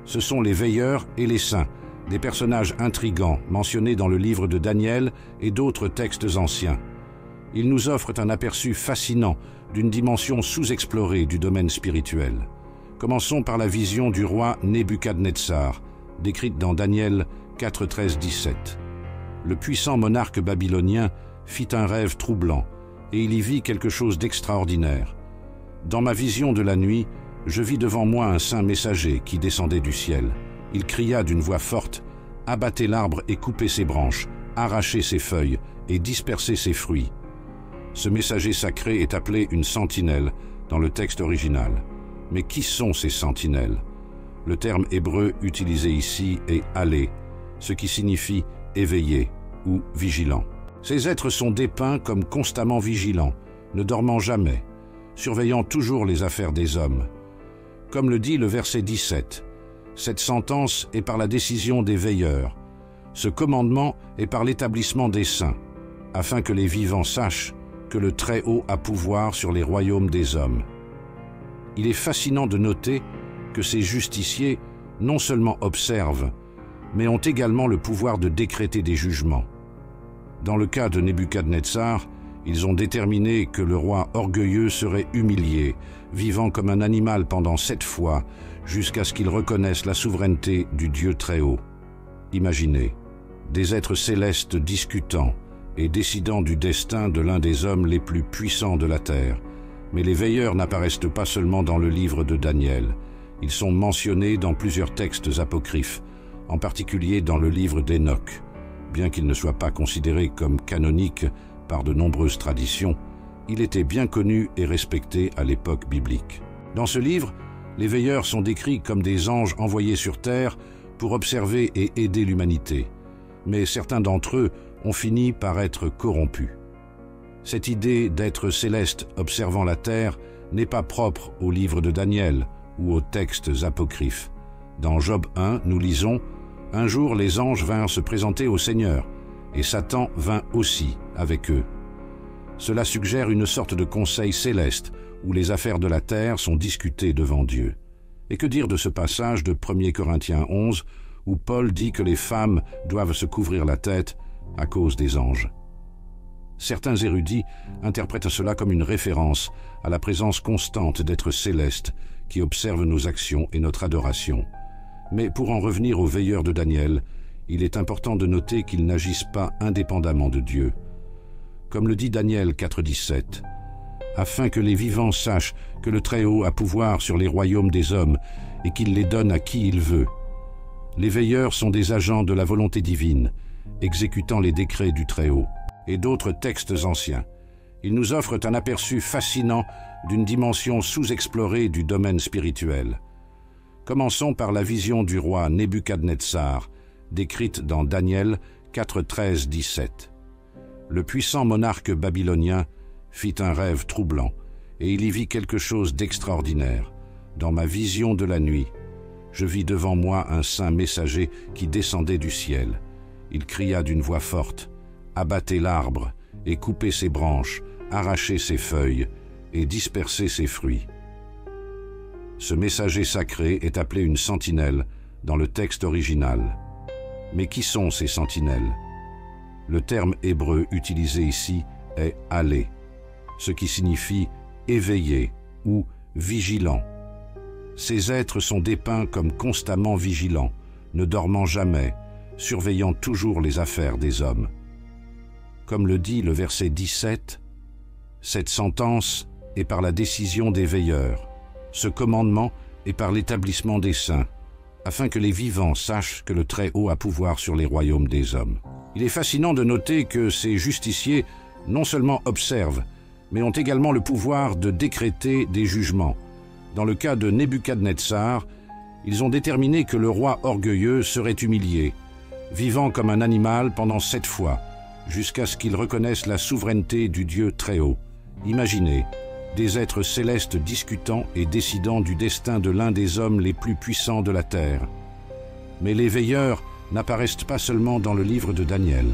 Speaker 1: Ce sont les veilleurs et les saints, des personnages intrigants mentionnés dans le livre de Daniel et d'autres textes anciens. Ils nous offrent un aperçu fascinant d'une dimension sous-explorée du domaine spirituel. Commençons par la vision du roi Nebuchadnezzar, décrite dans Daniel 4, 13, 17. Le puissant monarque babylonien fit un rêve troublant, et il y vit quelque chose d'extraordinaire. Dans ma vision de la nuit, je vis devant moi un saint messager qui descendait du ciel. Il cria d'une voix forte, « Abattez l'arbre et coupez ses branches, arrachez ses feuilles et dispersez ses fruits. » Ce messager sacré est appelé une sentinelle dans le texte original. Mais qui sont ces sentinelles? Le terme hébreu utilisé ici est « alé », ce qui signifie « éveillé » ou « vigilant ». Ces êtres sont dépeints comme constamment vigilants, ne dormant jamais, surveillant toujours les affaires des hommes. Comme le dit le verset 17, cette sentence est par la décision des veilleurs. Ce commandement est par l'établissement des saints, afin que les vivants sachent que le Très-Haut a pouvoir sur les royaumes des hommes. Il est fascinant de noter que ces justiciers non seulement observent, mais ont également le pouvoir de décréter des jugements. Dans le cas de Nebuchadnezzar, ils ont déterminé que le roi orgueilleux serait humilié, vivant comme un animal pendant 7 fois, jusqu'à ce qu'il reconnaisse la souveraineté du Dieu Très-Haut. Imaginez, des êtres célestes discutant et décidant du destin de l'un des hommes les plus puissants de la terre. Mais les veilleurs n'apparaissent pas seulement dans le livre de Daniel. Ils sont mentionnés dans plusieurs textes apocryphes, en particulier dans le livre d'Enoch. Bien qu'il ne soit pas considéré comme canonique par de nombreuses traditions, il était bien connu et respecté à l'époque biblique. Dans ce livre, les veilleurs sont décrits comme des anges envoyés sur terre pour observer et aider l'humanité. Mais certains d'entre eux ont fini par être corrompus. Cette idée d'être céleste observant la terre n'est pas propre au livre de Daniel ou aux textes apocryphes. Dans Job 1, nous lisons « Un jour les anges vinrent se présenter au Seigneur, et Satan vint aussi avec eux. » Cela suggère une sorte de conseil céleste où les affaires de la terre sont discutées devant Dieu. Et que dire de ce passage de 1 Corinthiens 11 où Paul dit que les femmes doivent se couvrir la tête à cause des anges? Certains érudits interprètent cela comme une référence à la présence constante d'êtres célestes qui observent nos actions et notre adoration. Mais pour en revenir aux veilleurs de Daniel, il est important de noter qu'ils n'agissent pas indépendamment de Dieu. Comme le dit Daniel 4,17, « Afin que les vivants sachent que le Très-Haut a pouvoir sur les royaumes des hommes et qu'il les donne à qui il veut. » Les veilleurs sont des agents de la volonté divine, exécutant les décrets du Très-Haut. Et d'autres textes anciens. Ils nous offrent un aperçu fascinant d'une dimension sous-explorée du domaine spirituel. Commençons par la vision du roi Nebuchadnezzar, décrite dans Daniel 4:13-17. Le puissant monarque babylonien fit un rêve troublant, et il y vit quelque chose d'extraordinaire. Dans ma vision de la nuit, je vis devant moi un saint messager qui descendait du ciel. Il cria d'une voix forte, « Abattez l'arbre, et coupez ses branches, arrachez ses feuilles, et dispersez ses fruits. » Ce messager sacré est appelé une sentinelle dans le texte original. Mais qui sont ces sentinelles? Le terme hébreu utilisé ici est « alé », ce qui signifie « éveillé » ou « vigilant ». Ces êtres sont dépeints comme constamment vigilants, ne dormant jamais, surveillant toujours les affaires des hommes. Comme le dit le verset 17, « Cette sentence est par la décision des veilleurs, ce commandement est par l'établissement des saints, afin que les vivants sachent que le Très-Haut a pouvoir sur les royaumes des hommes. » Il est fascinant de noter que ces justiciers non seulement observent, mais ont également le pouvoir de décréter des jugements. Dans le cas de Nebuchadnezzar, ils ont déterminé que le roi orgueilleux serait humilié, vivant comme un animal pendant 7 fois, jusqu'à ce qu'il reconnaisse la souveraineté du Dieu Très-Haut. Imaginez, des êtres célestes discutant et décidant du destin de l'un des hommes les plus puissants de la terre. Mais les veilleurs n'apparaissent pas seulement dans le livre de Daniel.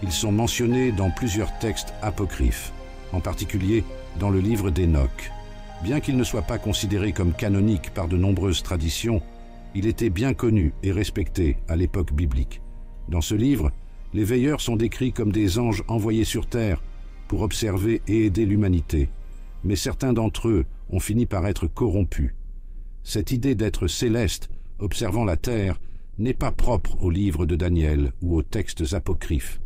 Speaker 1: Ils sont mentionnés dans plusieurs textes apocryphes, en particulier dans le livre d'Enoch. Bien qu'il ne soit pas considéré comme canonique par de nombreuses traditions, il était bien connu et respecté à l'époque biblique. Dans ce livre, les veilleurs sont décrits comme des anges envoyés sur terre pour observer et aider l'humanité. Mais certains d'entre eux ont fini par être corrompus. Cette idée d'être céleste, observant la terre, n'est pas propre au livre de Daniel ou aux textes apocryphes.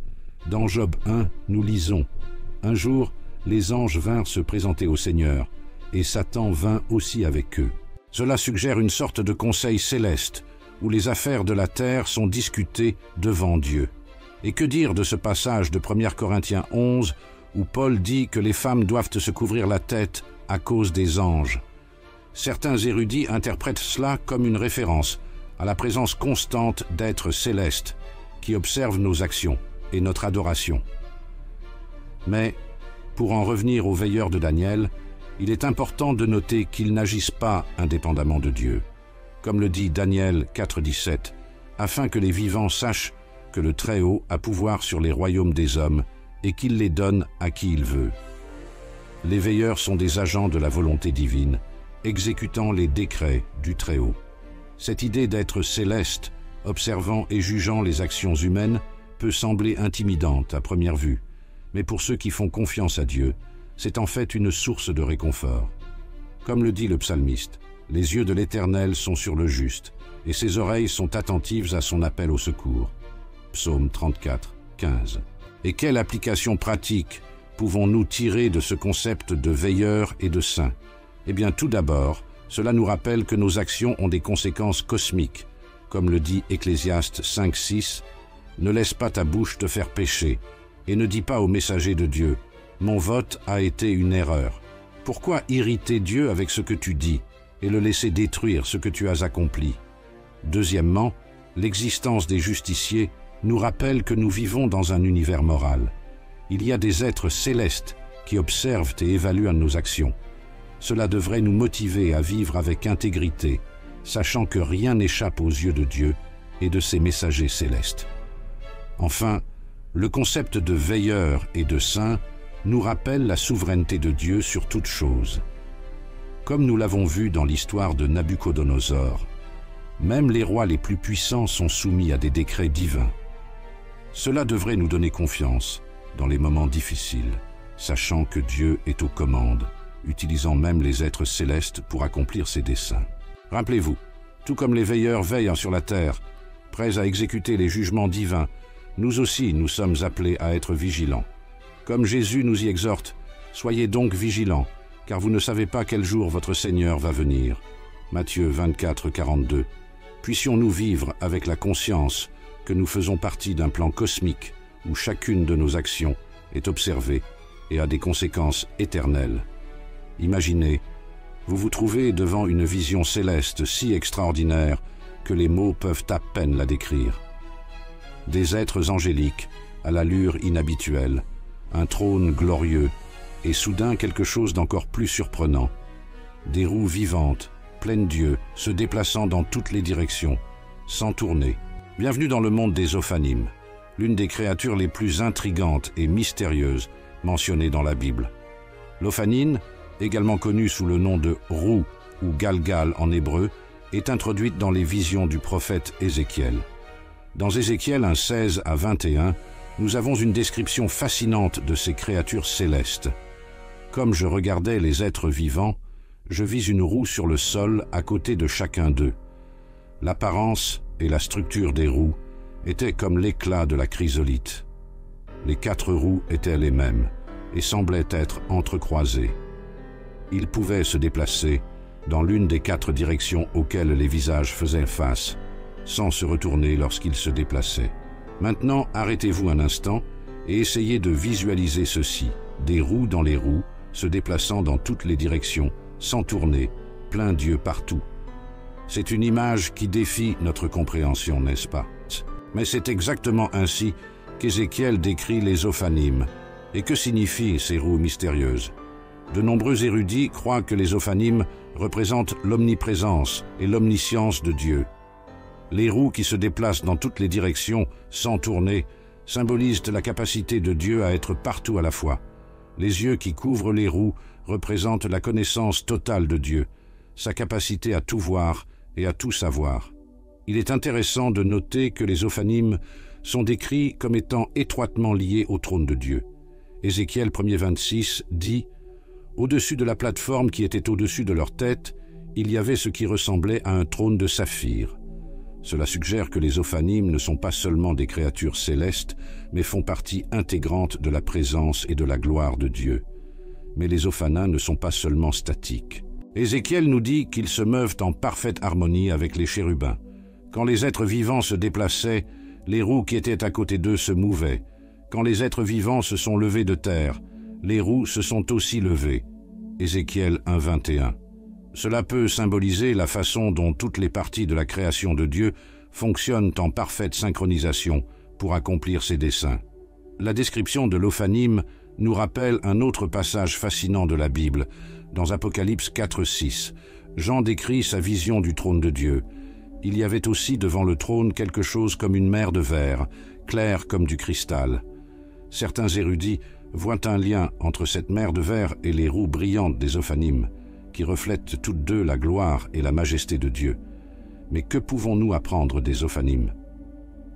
Speaker 1: Dans Job 1, nous lisons « Un jour, les anges vinrent se présenter au Seigneur, et Satan vint aussi avec eux. » Cela suggère une sorte de conseil céleste, où les affaires de la terre sont discutées devant Dieu. Et que dire de ce passage de 1 Corinthiens 11, où Paul dit que les femmes doivent se couvrir la tête à cause des anges? Certains érudits interprètent cela comme une référence à la présence constante d'êtres célestes qui observent nos actions et notre adoration. Mais, pour en revenir aux veilleurs de Daniel, il est important de noter qu'ils n'agissent pas indépendamment de Dieu. Comme le dit Daniel 4:17, afin que les vivants sachent que le Très-Haut a pouvoir sur les royaumes des hommes et qu'il les donne à qui il veut. Les veilleurs sont des agents de la volonté divine, exécutant les décrets du Très-Haut. Cette idée d'être céleste, observant et jugeant les actions humaines, peut sembler intimidante à première vue, mais pour ceux qui font confiance à Dieu, c'est en fait une source de réconfort. Comme le dit le psalmiste, « Les yeux de l'Éternel sont sur le juste, et ses oreilles sont attentives à son appel au secours. » Psaume 34, 15. Et quelle application pratique pouvons-nous tirer de ce concept de veilleur et de saint? Eh bien, tout d'abord, cela nous rappelle que nos actions ont des conséquences cosmiques. Comme le dit Ecclésiaste 5:6, « Ne laisse pas ta bouche te faire pécher, et ne dis pas au messager de Dieu, « Mon vote a été une erreur. » Pourquoi irriter Dieu avec ce que tu dis et le laisser détruire ce que tu as accompli? Deuxièmement, l'existence des justiciers nous rappelle que nous vivons dans un univers moral. Il y a des êtres célestes qui observent et évaluent nos actions. Cela devrait nous motiver à vivre avec intégrité, sachant que rien n'échappe aux yeux de Dieu et de ses messagers célestes. Enfin, le concept de veilleur et de saint nous rappelle la souveraineté de Dieu sur toute chose. Comme nous l'avons vu dans l'histoire de Nabuchodonosor, même les rois les plus puissants sont soumis à des décrets divins. Cela devrait nous donner confiance dans les moments difficiles, sachant que Dieu est aux commandes, utilisant même les êtres célestes pour accomplir ses desseins. Rappelez-vous, tout comme les veilleurs veillent sur la terre, prêts à exécuter les jugements divins, nous aussi nous sommes appelés à être vigilants. Comme Jésus nous y exhorte, « Soyez donc vigilants, car vous ne savez pas quel jour votre Seigneur va venir. » Matthieu 24, 42. Puissions-nous vivre avec la conscience que nous faisons partie d'un plan cosmique où chacune de nos actions est observée et a des conséquences éternelles. Imaginez, vous vous trouvez devant une vision céleste si extraordinaire que les mots peuvent à peine la décrire. des êtres angéliques, à l'allure inhabituelle, un trône glorieux, et soudain quelque chose d'encore plus surprenant. Des roues vivantes, pleines d'yeux, se déplaçant dans toutes les directions, sans tourner. Bienvenue dans le monde des Ophanim, l'une des créatures les plus intrigantes et mystérieuses mentionnées dans la Bible. L'Ophanine, également connue sous le nom de roue ou Galgal en hébreu, est introduite dans les visions du prophète Ézéchiel. Dans Ézéchiel 1:16 à 21, nous avons une description fascinante de ces créatures célestes. Comme je regardais les êtres vivants, je vis une roue sur le sol à côté de chacun d'eux. L'apparence et la structure des roues étaient comme l'éclat de la chrysolite. Les 4 roues étaient les mêmes et semblaient être entrecroisées. Ils pouvaient se déplacer dans l'une des 4 directions auxquelles les visages faisaient face, sans se retourner lorsqu'ils se déplaçaient. Maintenant, arrêtez-vous un instant et essayez de visualiser ceci, des roues dans les roues, se déplaçant dans toutes les directions, sans tourner, plein d'yeux partout. C'est une image qui défie notre compréhension, n'est-ce pas? Mais c'est exactement ainsi qu'Ézéchiel décrit les Ophanim. Et que signifient ces roues mystérieuses? De nombreux érudits croient que les Ophanim représentent l'omniprésence et l'omniscience de Dieu. Les roues qui se déplacent dans toutes les directions, sans tourner, symbolisent la capacité de Dieu à être partout à la fois. Les yeux qui couvrent les roues représentent la connaissance totale de Dieu, sa capacité à tout voir et à tout savoir. Il est intéressant de noter que les Ophanim sont décrits comme étant étroitement liés au trône de Dieu. Ézéchiel 1:26 dit « Au-dessus de la plateforme qui était au-dessus de leur tête, il y avait ce qui ressemblait à un trône de saphir. » Cela suggère que les Ophanim ne sont pas seulement des créatures célestes, mais font partie intégrante de la présence et de la gloire de Dieu. Mais les Ophanins ne sont pas seulement statiques. Ézéchiel nous dit qu'ils se meuvent en parfaite harmonie avec les chérubins. Quand les êtres vivants se déplaçaient, les roues qui étaient à côté d'eux se mouvaient. Quand les êtres vivants se sont levés de terre, les roues se sont aussi levées. Ézéchiel 1:21. Cela peut symboliser la façon dont toutes les parties de la création de Dieu fonctionnent en parfaite synchronisation pour accomplir ses desseins. La description de l'Ophanim nous rappelle un autre passage fascinant de la Bible. Dans Apocalypse 4:6, Jean décrit sa vision du trône de Dieu. Il y avait aussi devant le trône quelque chose comme une mer de verre, claire comme du cristal. Certains érudits voient un lien entre cette mer de verre et les roues brillantes des Ophanim, qui reflètent toutes deux la gloire et la majesté de Dieu. Mais que pouvons-nous apprendre des Ophanim?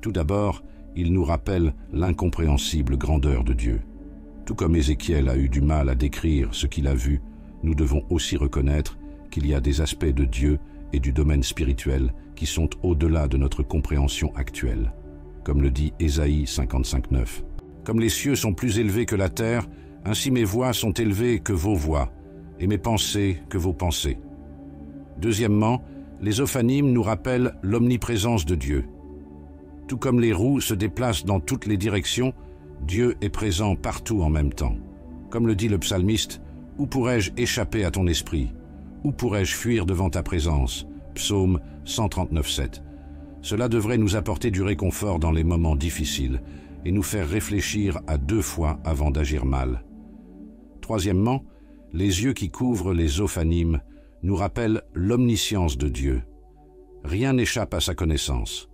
Speaker 1: Tout d'abord, ils nous rappellent l'incompréhensible grandeur de Dieu. Tout comme Ézéchiel a eu du mal à décrire ce qu'il a vu, nous devons aussi reconnaître qu'il y a des aspects de Dieu et du domaine spirituel qui sont au-delà de notre compréhension actuelle. Comme le dit Ésaïe 55:9. Comme les cieux sont plus élevés que la terre, ainsi mes voix sont élevées que vos voix, et mes pensées que vos pensées. Deuxièmement, les Ophanim nous rappellent l'omniprésence de Dieu. Tout comme les roues se déplacent dans toutes les directions, Dieu est présent partout en même temps. Comme le dit le psalmiste, « Où pourrais-je échapper à ton esprit? Où pourrais-je fuir devant ta présence ?» Psaume 139:7. Cela devrait nous apporter du réconfort dans les moments difficiles et nous faire réfléchir à 2 fois avant d'agir mal. Troisièmement, les yeux qui couvrent les Ophanim nous rappellent l'omniscience de Dieu. Rien n'échappe à sa connaissance.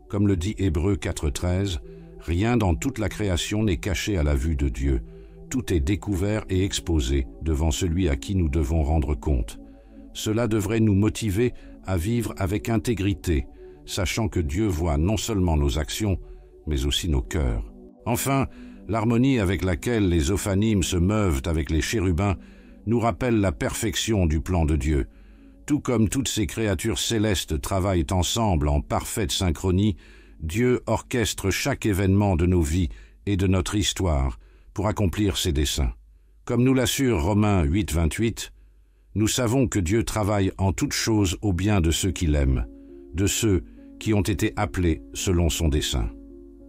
Speaker 1: Comme le dit Hébreux 4:13, rien dans toute la création n'est caché à la vue de Dieu. Tout est découvert et exposé devant celui à qui nous devons rendre compte. Cela devrait nous motiver à vivre avec intégrité, sachant que Dieu voit non seulement nos actions, mais aussi nos cœurs. Enfin, l'harmonie avec laquelle les Ophanim se meuvent avec les chérubins nous rappelle la perfection du plan de Dieu. Tout comme toutes ces créatures célestes travaillent ensemble en parfaite synchronie, Dieu orchestre chaque événement de nos vies et de notre histoire pour accomplir ses desseins. Comme nous l'assure Romains 8:28, nous savons que Dieu travaille en toutes choses au bien de ceux qui l'aiment, de ceux qui ont été appelés selon son dessein.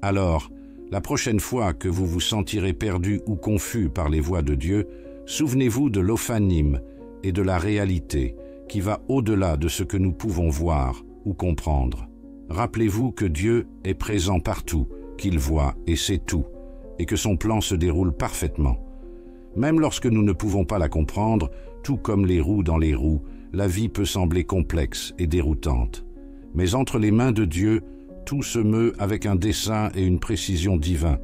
Speaker 1: Alors, la prochaine fois que vous vous sentirez perdu ou confus par les voies de Dieu, souvenez-vous de l'Ophanim et de la réalité qui va au-delà de ce que nous pouvons voir ou comprendre. Rappelez-vous que Dieu est présent partout, qu'il voit et sait tout, et que son plan se déroule parfaitement. Même lorsque nous ne pouvons pas la comprendre, tout comme les roues dans les roues, la vie peut sembler complexe et déroutante. Mais entre les mains de Dieu, tout se meut avec un dessein et une précision divins.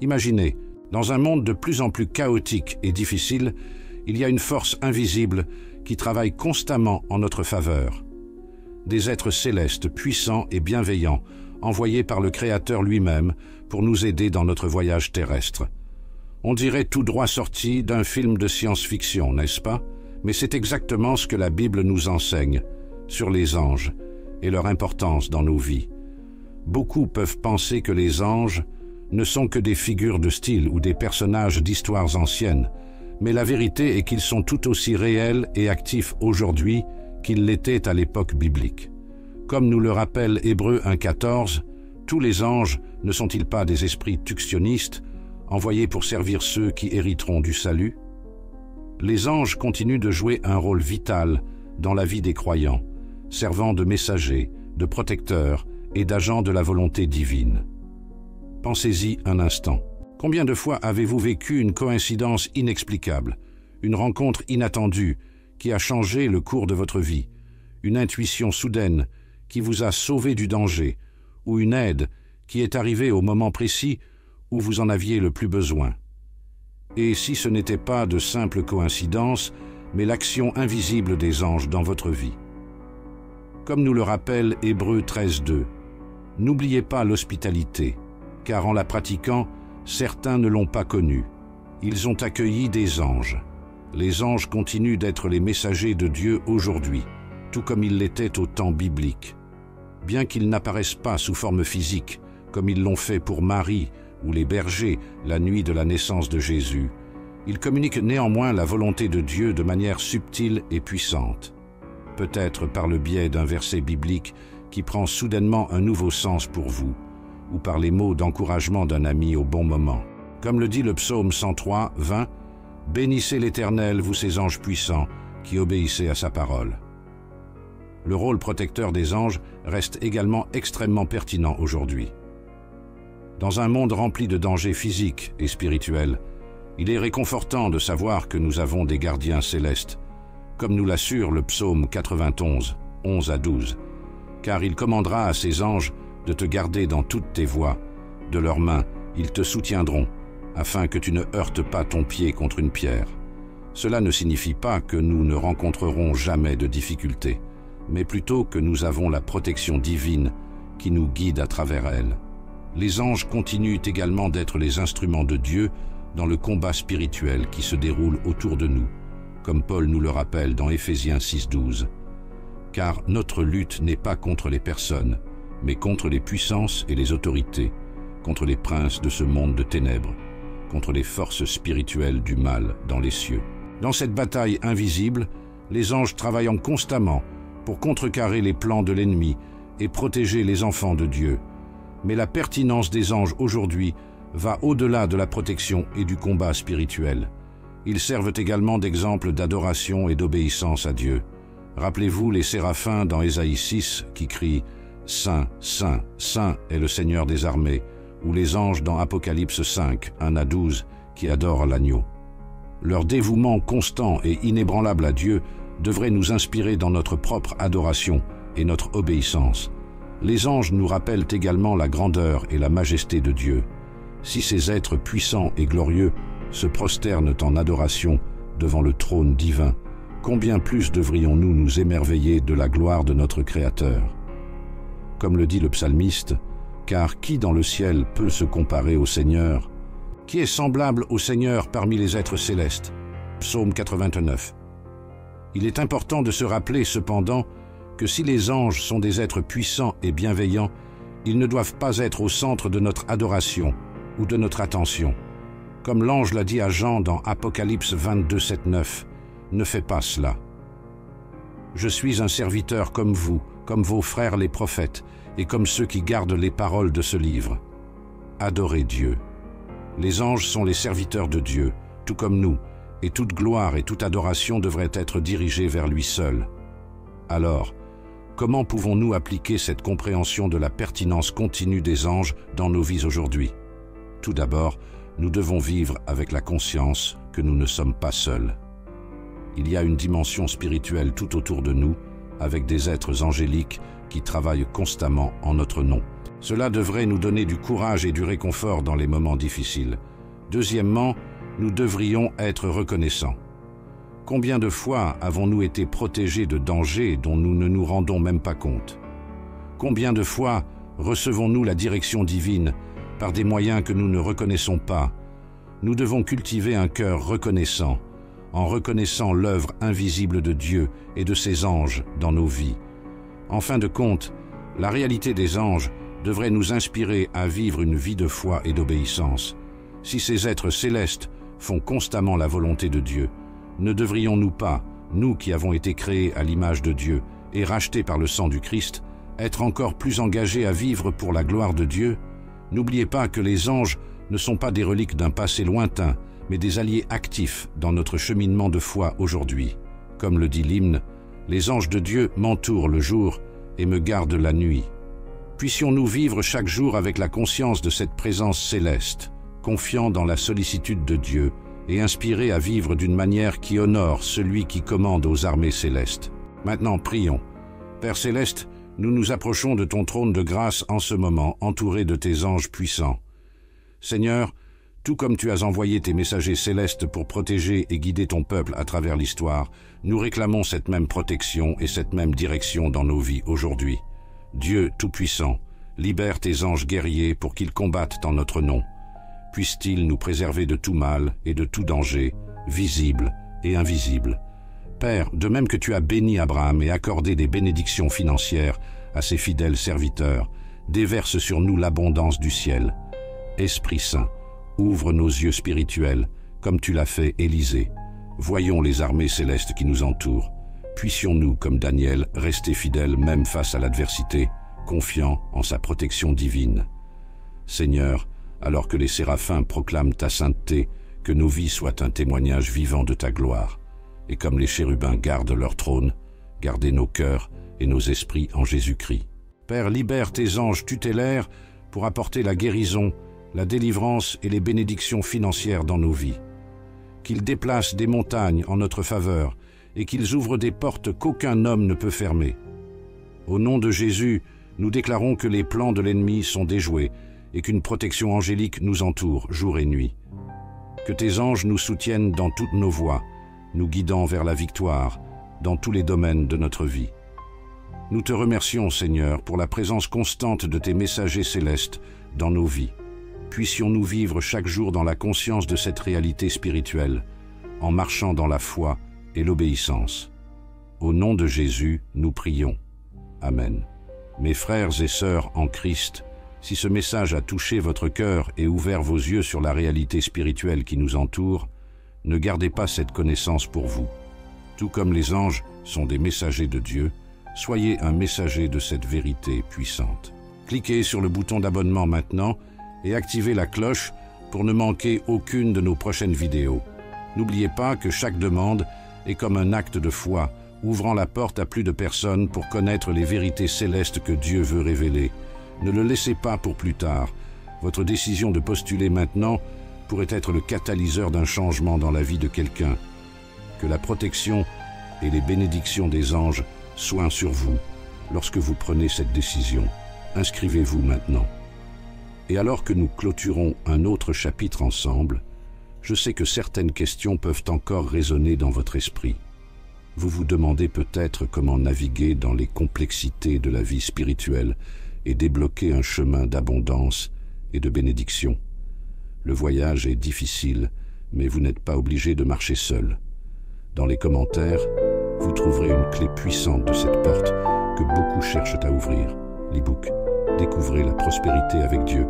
Speaker 1: Imaginez, dans un monde de plus en plus chaotique et difficile, il y a une force invisible qui travaille constamment en notre faveur. Des êtres célestes, puissants et bienveillants, envoyés par le Créateur lui-même pour nous aider dans notre voyage terrestre. On dirait tout droit sorti d'un film de science-fiction, n'est-ce pas? Mais c'est exactement ce que la Bible nous enseigne sur les anges et leur importance dans nos vies. Beaucoup peuvent penser que les anges ne sont que des figures de style ou des personnages d'histoires anciennes, mais la vérité est qu'ils sont tout aussi réels et actifs aujourd'hui qu'ils l'étaient à l'époque biblique. Comme nous le rappelle Hébreux 1,14, tous les anges ne sont-ils pas des esprits tuctionnistes, envoyés pour servir ceux qui hériteront du salut? Les anges continuent de jouer un rôle vital dans la vie des croyants, servant de messagers, de protecteurs et d'agents de la volonté divine. Pensez-y un instant. Combien de fois avez-vous vécu une coïncidence inexplicable, une rencontre inattendue qui a changé le cours de votre vie, une intuition soudaine qui vous a sauvé du danger, ou une aide qui est arrivée au moment précis où vous en aviez le plus besoin? Et si ce n'était pas de simples coïncidences, mais l'action invisible des anges dans votre vie? Comme nous le rappelle Hébreux 13,2, n'oubliez pas l'hospitalité, car en la pratiquant, certains ne l'ont pas connue. Ils ont accueilli des anges. Les anges continuent d'être les messagers de Dieu aujourd'hui, tout comme ils l'étaient au temps biblique. Bien qu'ils n'apparaissent pas sous forme physique, comme ils l'ont fait pour Marie ou les bergers la nuit de la naissance de Jésus, ils communiquent néanmoins la volonté de Dieu de manière subtile et puissante. Peut-être par le biais d'un verset biblique qui prend soudainement un nouveau sens pour vous, ou par les mots d'encouragement d'un ami au bon moment. Comme le dit le psaume 103, 20, « Bénissez l'Éternel, vous ses anges puissants, qui obéissez à sa parole. » Le rôle protecteur des anges reste également extrêmement pertinent aujourd'hui. Dans un monde rempli de dangers physiques et spirituels, il est réconfortant de savoir que nous avons des gardiens célestes, comme nous l'assure le psaume 91, 11 à 12, car il commandera à ses anges de te garder dans toutes tes voies. De leurs mains, ils te soutiendront, afin que tu ne heurtes pas ton pied contre une pierre. Cela ne signifie pas que nous ne rencontrerons jamais de difficultés, mais plutôt que nous avons la protection divine qui nous guide à travers elle. Les anges continuent également d'être les instruments de Dieu dans le combat spirituel qui se déroule autour de nous, comme Paul nous le rappelle dans Éphésiens 6,12. Car notre lutte n'est pas contre les personnes, mais contre les puissances et les autorités, contre les princes de ce monde de ténèbres, contre les forces spirituelles du mal dans les cieux. Dans cette bataille invisible, les anges travaillent constamment pour contrecarrer les plans de l'ennemi et protéger les enfants de Dieu. Mais la pertinence des anges aujourd'hui va au-delà de la protection et du combat spirituel. Ils servent également d'exemple d'adoration et d'obéissance à Dieu. Rappelez-vous les séraphins dans Ésaïe 6 qui crient « Saint, Saint, Saint est le Seigneur des armées » ou les anges dans Apocalypse 5, 1 à 12 qui adorent l'agneau. Leur dévouement constant et inébranlable à Dieu devrait nous inspirer dans notre propre adoration et notre obéissance. Les anges nous rappellent également la grandeur et la majesté de Dieu. Si ces êtres puissants et glorieux se prosternent en adoration devant le trône divin, combien plus devrions-nous nous émerveiller de la gloire de notre Créateur? Comme le dit le psalmiste, « Car qui dans le ciel peut se comparer au Seigneur? Qui est semblable au Seigneur parmi les êtres célestes ?» Psaume 89. Il est important de se rappeler cependant que si les anges sont des êtres puissants et bienveillants, ils ne doivent pas être au centre de notre adoration ou de notre attention. Comme l'ange l'a dit à Jean dans Apocalypse 22, 7, 9, « Ne fais pas cela. Je suis un serviteur comme vous, comme vos frères les prophètes, et comme ceux qui gardent les paroles de ce livre. Adorez Dieu. Les anges sont les serviteurs de Dieu, tout comme nous, et toute gloire et toute adoration devraient être dirigées vers lui seul. Alors, Comment pouvons-nous appliquer cette compréhension de la pertinence continue des anges dans nos vies aujourd'hui? Tout d'abord, nous devons vivre avec la conscience que nous ne sommes pas seuls. Il y a une dimension spirituelle tout autour de nous, avec des êtres angéliques qui travaillent constamment en notre nom. Cela devrait nous donner du courage et du réconfort dans les moments difficiles. Deuxièmement, nous devrions être reconnaissants. Combien de fois avons-nous été protégés de dangers dont nous ne nous rendons même pas compte? Combien de fois recevons-nous la direction divine par des moyens que nous ne reconnaissons pas? Nous devons cultiver un cœur reconnaissant, en reconnaissant l'œuvre invisible de Dieu et de ses anges dans nos vies. En fin de compte, la réalité des anges devrait nous inspirer à vivre une vie de foi et d'obéissance. Si ces êtres célestes font constamment la volonté de Dieu, ne devrions-nous pas, nous qui avons été créés à l'image de Dieu et rachetés par le sang du Christ, être encore plus engagés à vivre pour la gloire de Dieu? N'oubliez pas que les anges ne sont pas des reliques d'un passé lointain, mais des alliés actifs dans notre cheminement de foi aujourd'hui. Comme le dit l'hymne, « Les anges de Dieu m'entourent le jour et me gardent la nuit ». Puissions-nous vivre chaque jour avec la conscience de cette présence céleste, confiant dans la sollicitude de Dieu et inspirés à vivre d'une manière qui honore celui qui commande aux armées célestes. Maintenant, prions. Père céleste, nous nous approchons de ton trône de grâce en ce moment, entourés de tes anges puissants. Seigneur, tout comme tu as envoyé tes messagers célestes pour protéger et guider ton peuple à travers l'histoire, nous réclamons cette même protection et cette même direction dans nos vies aujourd'hui. Dieu Tout-Puissant, libère tes anges guerriers pour qu'ils combattent en notre nom. Puisse-t-il nous préserver de tout mal et de tout danger, visible et invisible. Père, de même que tu as béni Abraham et accordé des bénédictions financières à ses fidèles serviteurs, déverse sur nous l'abondance du ciel. Esprit Saint, ouvre nos yeux spirituels, comme tu l'as fait Élisée. Voyons les armées célestes qui nous entourent. Puissions-nous, comme Daniel, rester fidèles même face à l'adversité, confiants en sa protection divine. Seigneur, alors que les séraphins proclament ta sainteté, que nos vies soient un témoignage vivant de ta gloire. Et comme les chérubins gardent leur trône, gardez nos cœurs et nos esprits en Jésus-Christ. Père, libère tes anges tutélaires pour apporter la guérison, la délivrance et les bénédictions financières dans nos vies. Qu'ils déplacent des montagnes en notre faveur et qu'ils ouvrent des portes qu'aucun homme ne peut fermer. Au nom de Jésus, nous déclarons que les plans de l'ennemi sont déjoués et qu'une protection angélique nous entoure jour et nuit. Que tes anges nous soutiennent dans toutes nos voies, nous guidant vers la victoire dans tous les domaines de notre vie. Nous te remercions, Seigneur, pour la présence constante de tes messagers célestes dans nos vies. Puissions-nous vivre chaque jour dans la conscience de cette réalité spirituelle, en marchant dans la foi et l'obéissance. Au nom de Jésus, nous prions. Amen. Mes frères et sœurs en Christ, si ce message a touché votre cœur et ouvert vos yeux sur la réalité spirituelle qui nous entoure, ne gardez pas cette connaissance pour vous. Tout comme les anges sont des messagers de Dieu, soyez un messager de cette vérité puissante. Cliquez sur le bouton d'abonnement maintenant et activez la cloche pour ne manquer aucune de nos prochaines vidéos. N'oubliez pas que chaque demande est comme un acte de foi, ouvrant la porte à plus de personnes pour connaître les vérités célestes que Dieu veut révéler. Ne le laissez pas pour plus tard. Votre décision de postuler maintenant pourrait être le catalyseur d'un changement dans la vie de quelqu'un. Que la protection et les bénédictions des anges soient sur vous lorsque vous prenez cette décision. Inscrivez-vous maintenant. Et alors que nous clôturons un autre chapitre ensemble, je sais que certaines questions peuvent encore résonner dans votre esprit. Vous vous demandez peut-être comment naviguer dans les complexités de la vie spirituelle et débloquer un chemin d'abondance et de bénédiction. Le voyage est difficile, mais vous n'êtes pas obligé de marcher seul. Dans les commentaires, vous trouverez une clé puissante de cette porte que beaucoup cherchent à ouvrir. L'e-book « Découvrez la prospérité avec Dieu »,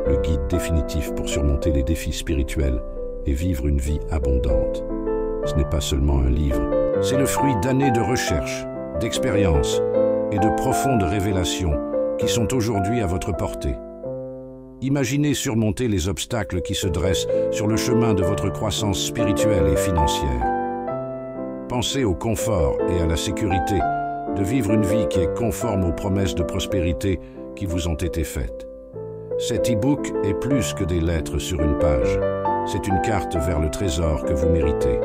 Speaker 1: le guide définitif pour surmonter les défis spirituels et vivre une vie abondante. Ce n'est pas seulement un livre, c'est le fruit d'années de recherche, d'expérience et de profondes révélations qui sont aujourd'hui à votre portée. Imaginez surmonter les obstacles qui se dressent sur le chemin de votre croissance spirituelle et financière. Pensez au confort et à la sécurité de vivre une vie qui est conforme aux promesses de prospérité qui vous ont été faites. Cet e-book est plus que des lettres sur une page. C'est une carte vers le trésor que vous méritez.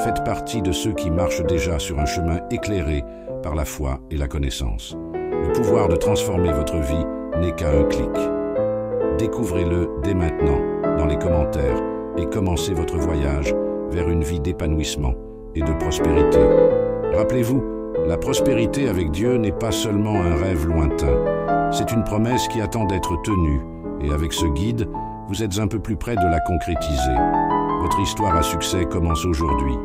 Speaker 1: Faites partie de ceux qui marchent déjà sur un chemin éclairé par la foi et la connaissance. Le pouvoir de transformer votre vie n'est qu'à un clic. Découvrez-le dès maintenant dans les commentaires et commencez votre voyage vers une vie d'épanouissement et de prospérité. Rappelez-vous, la prospérité avec Dieu n'est pas seulement un rêve lointain. C'est une promesse qui attend d'être tenue et avec ce guide, vous êtes un peu plus près de la concrétiser. Votre histoire à succès commence aujourd'hui.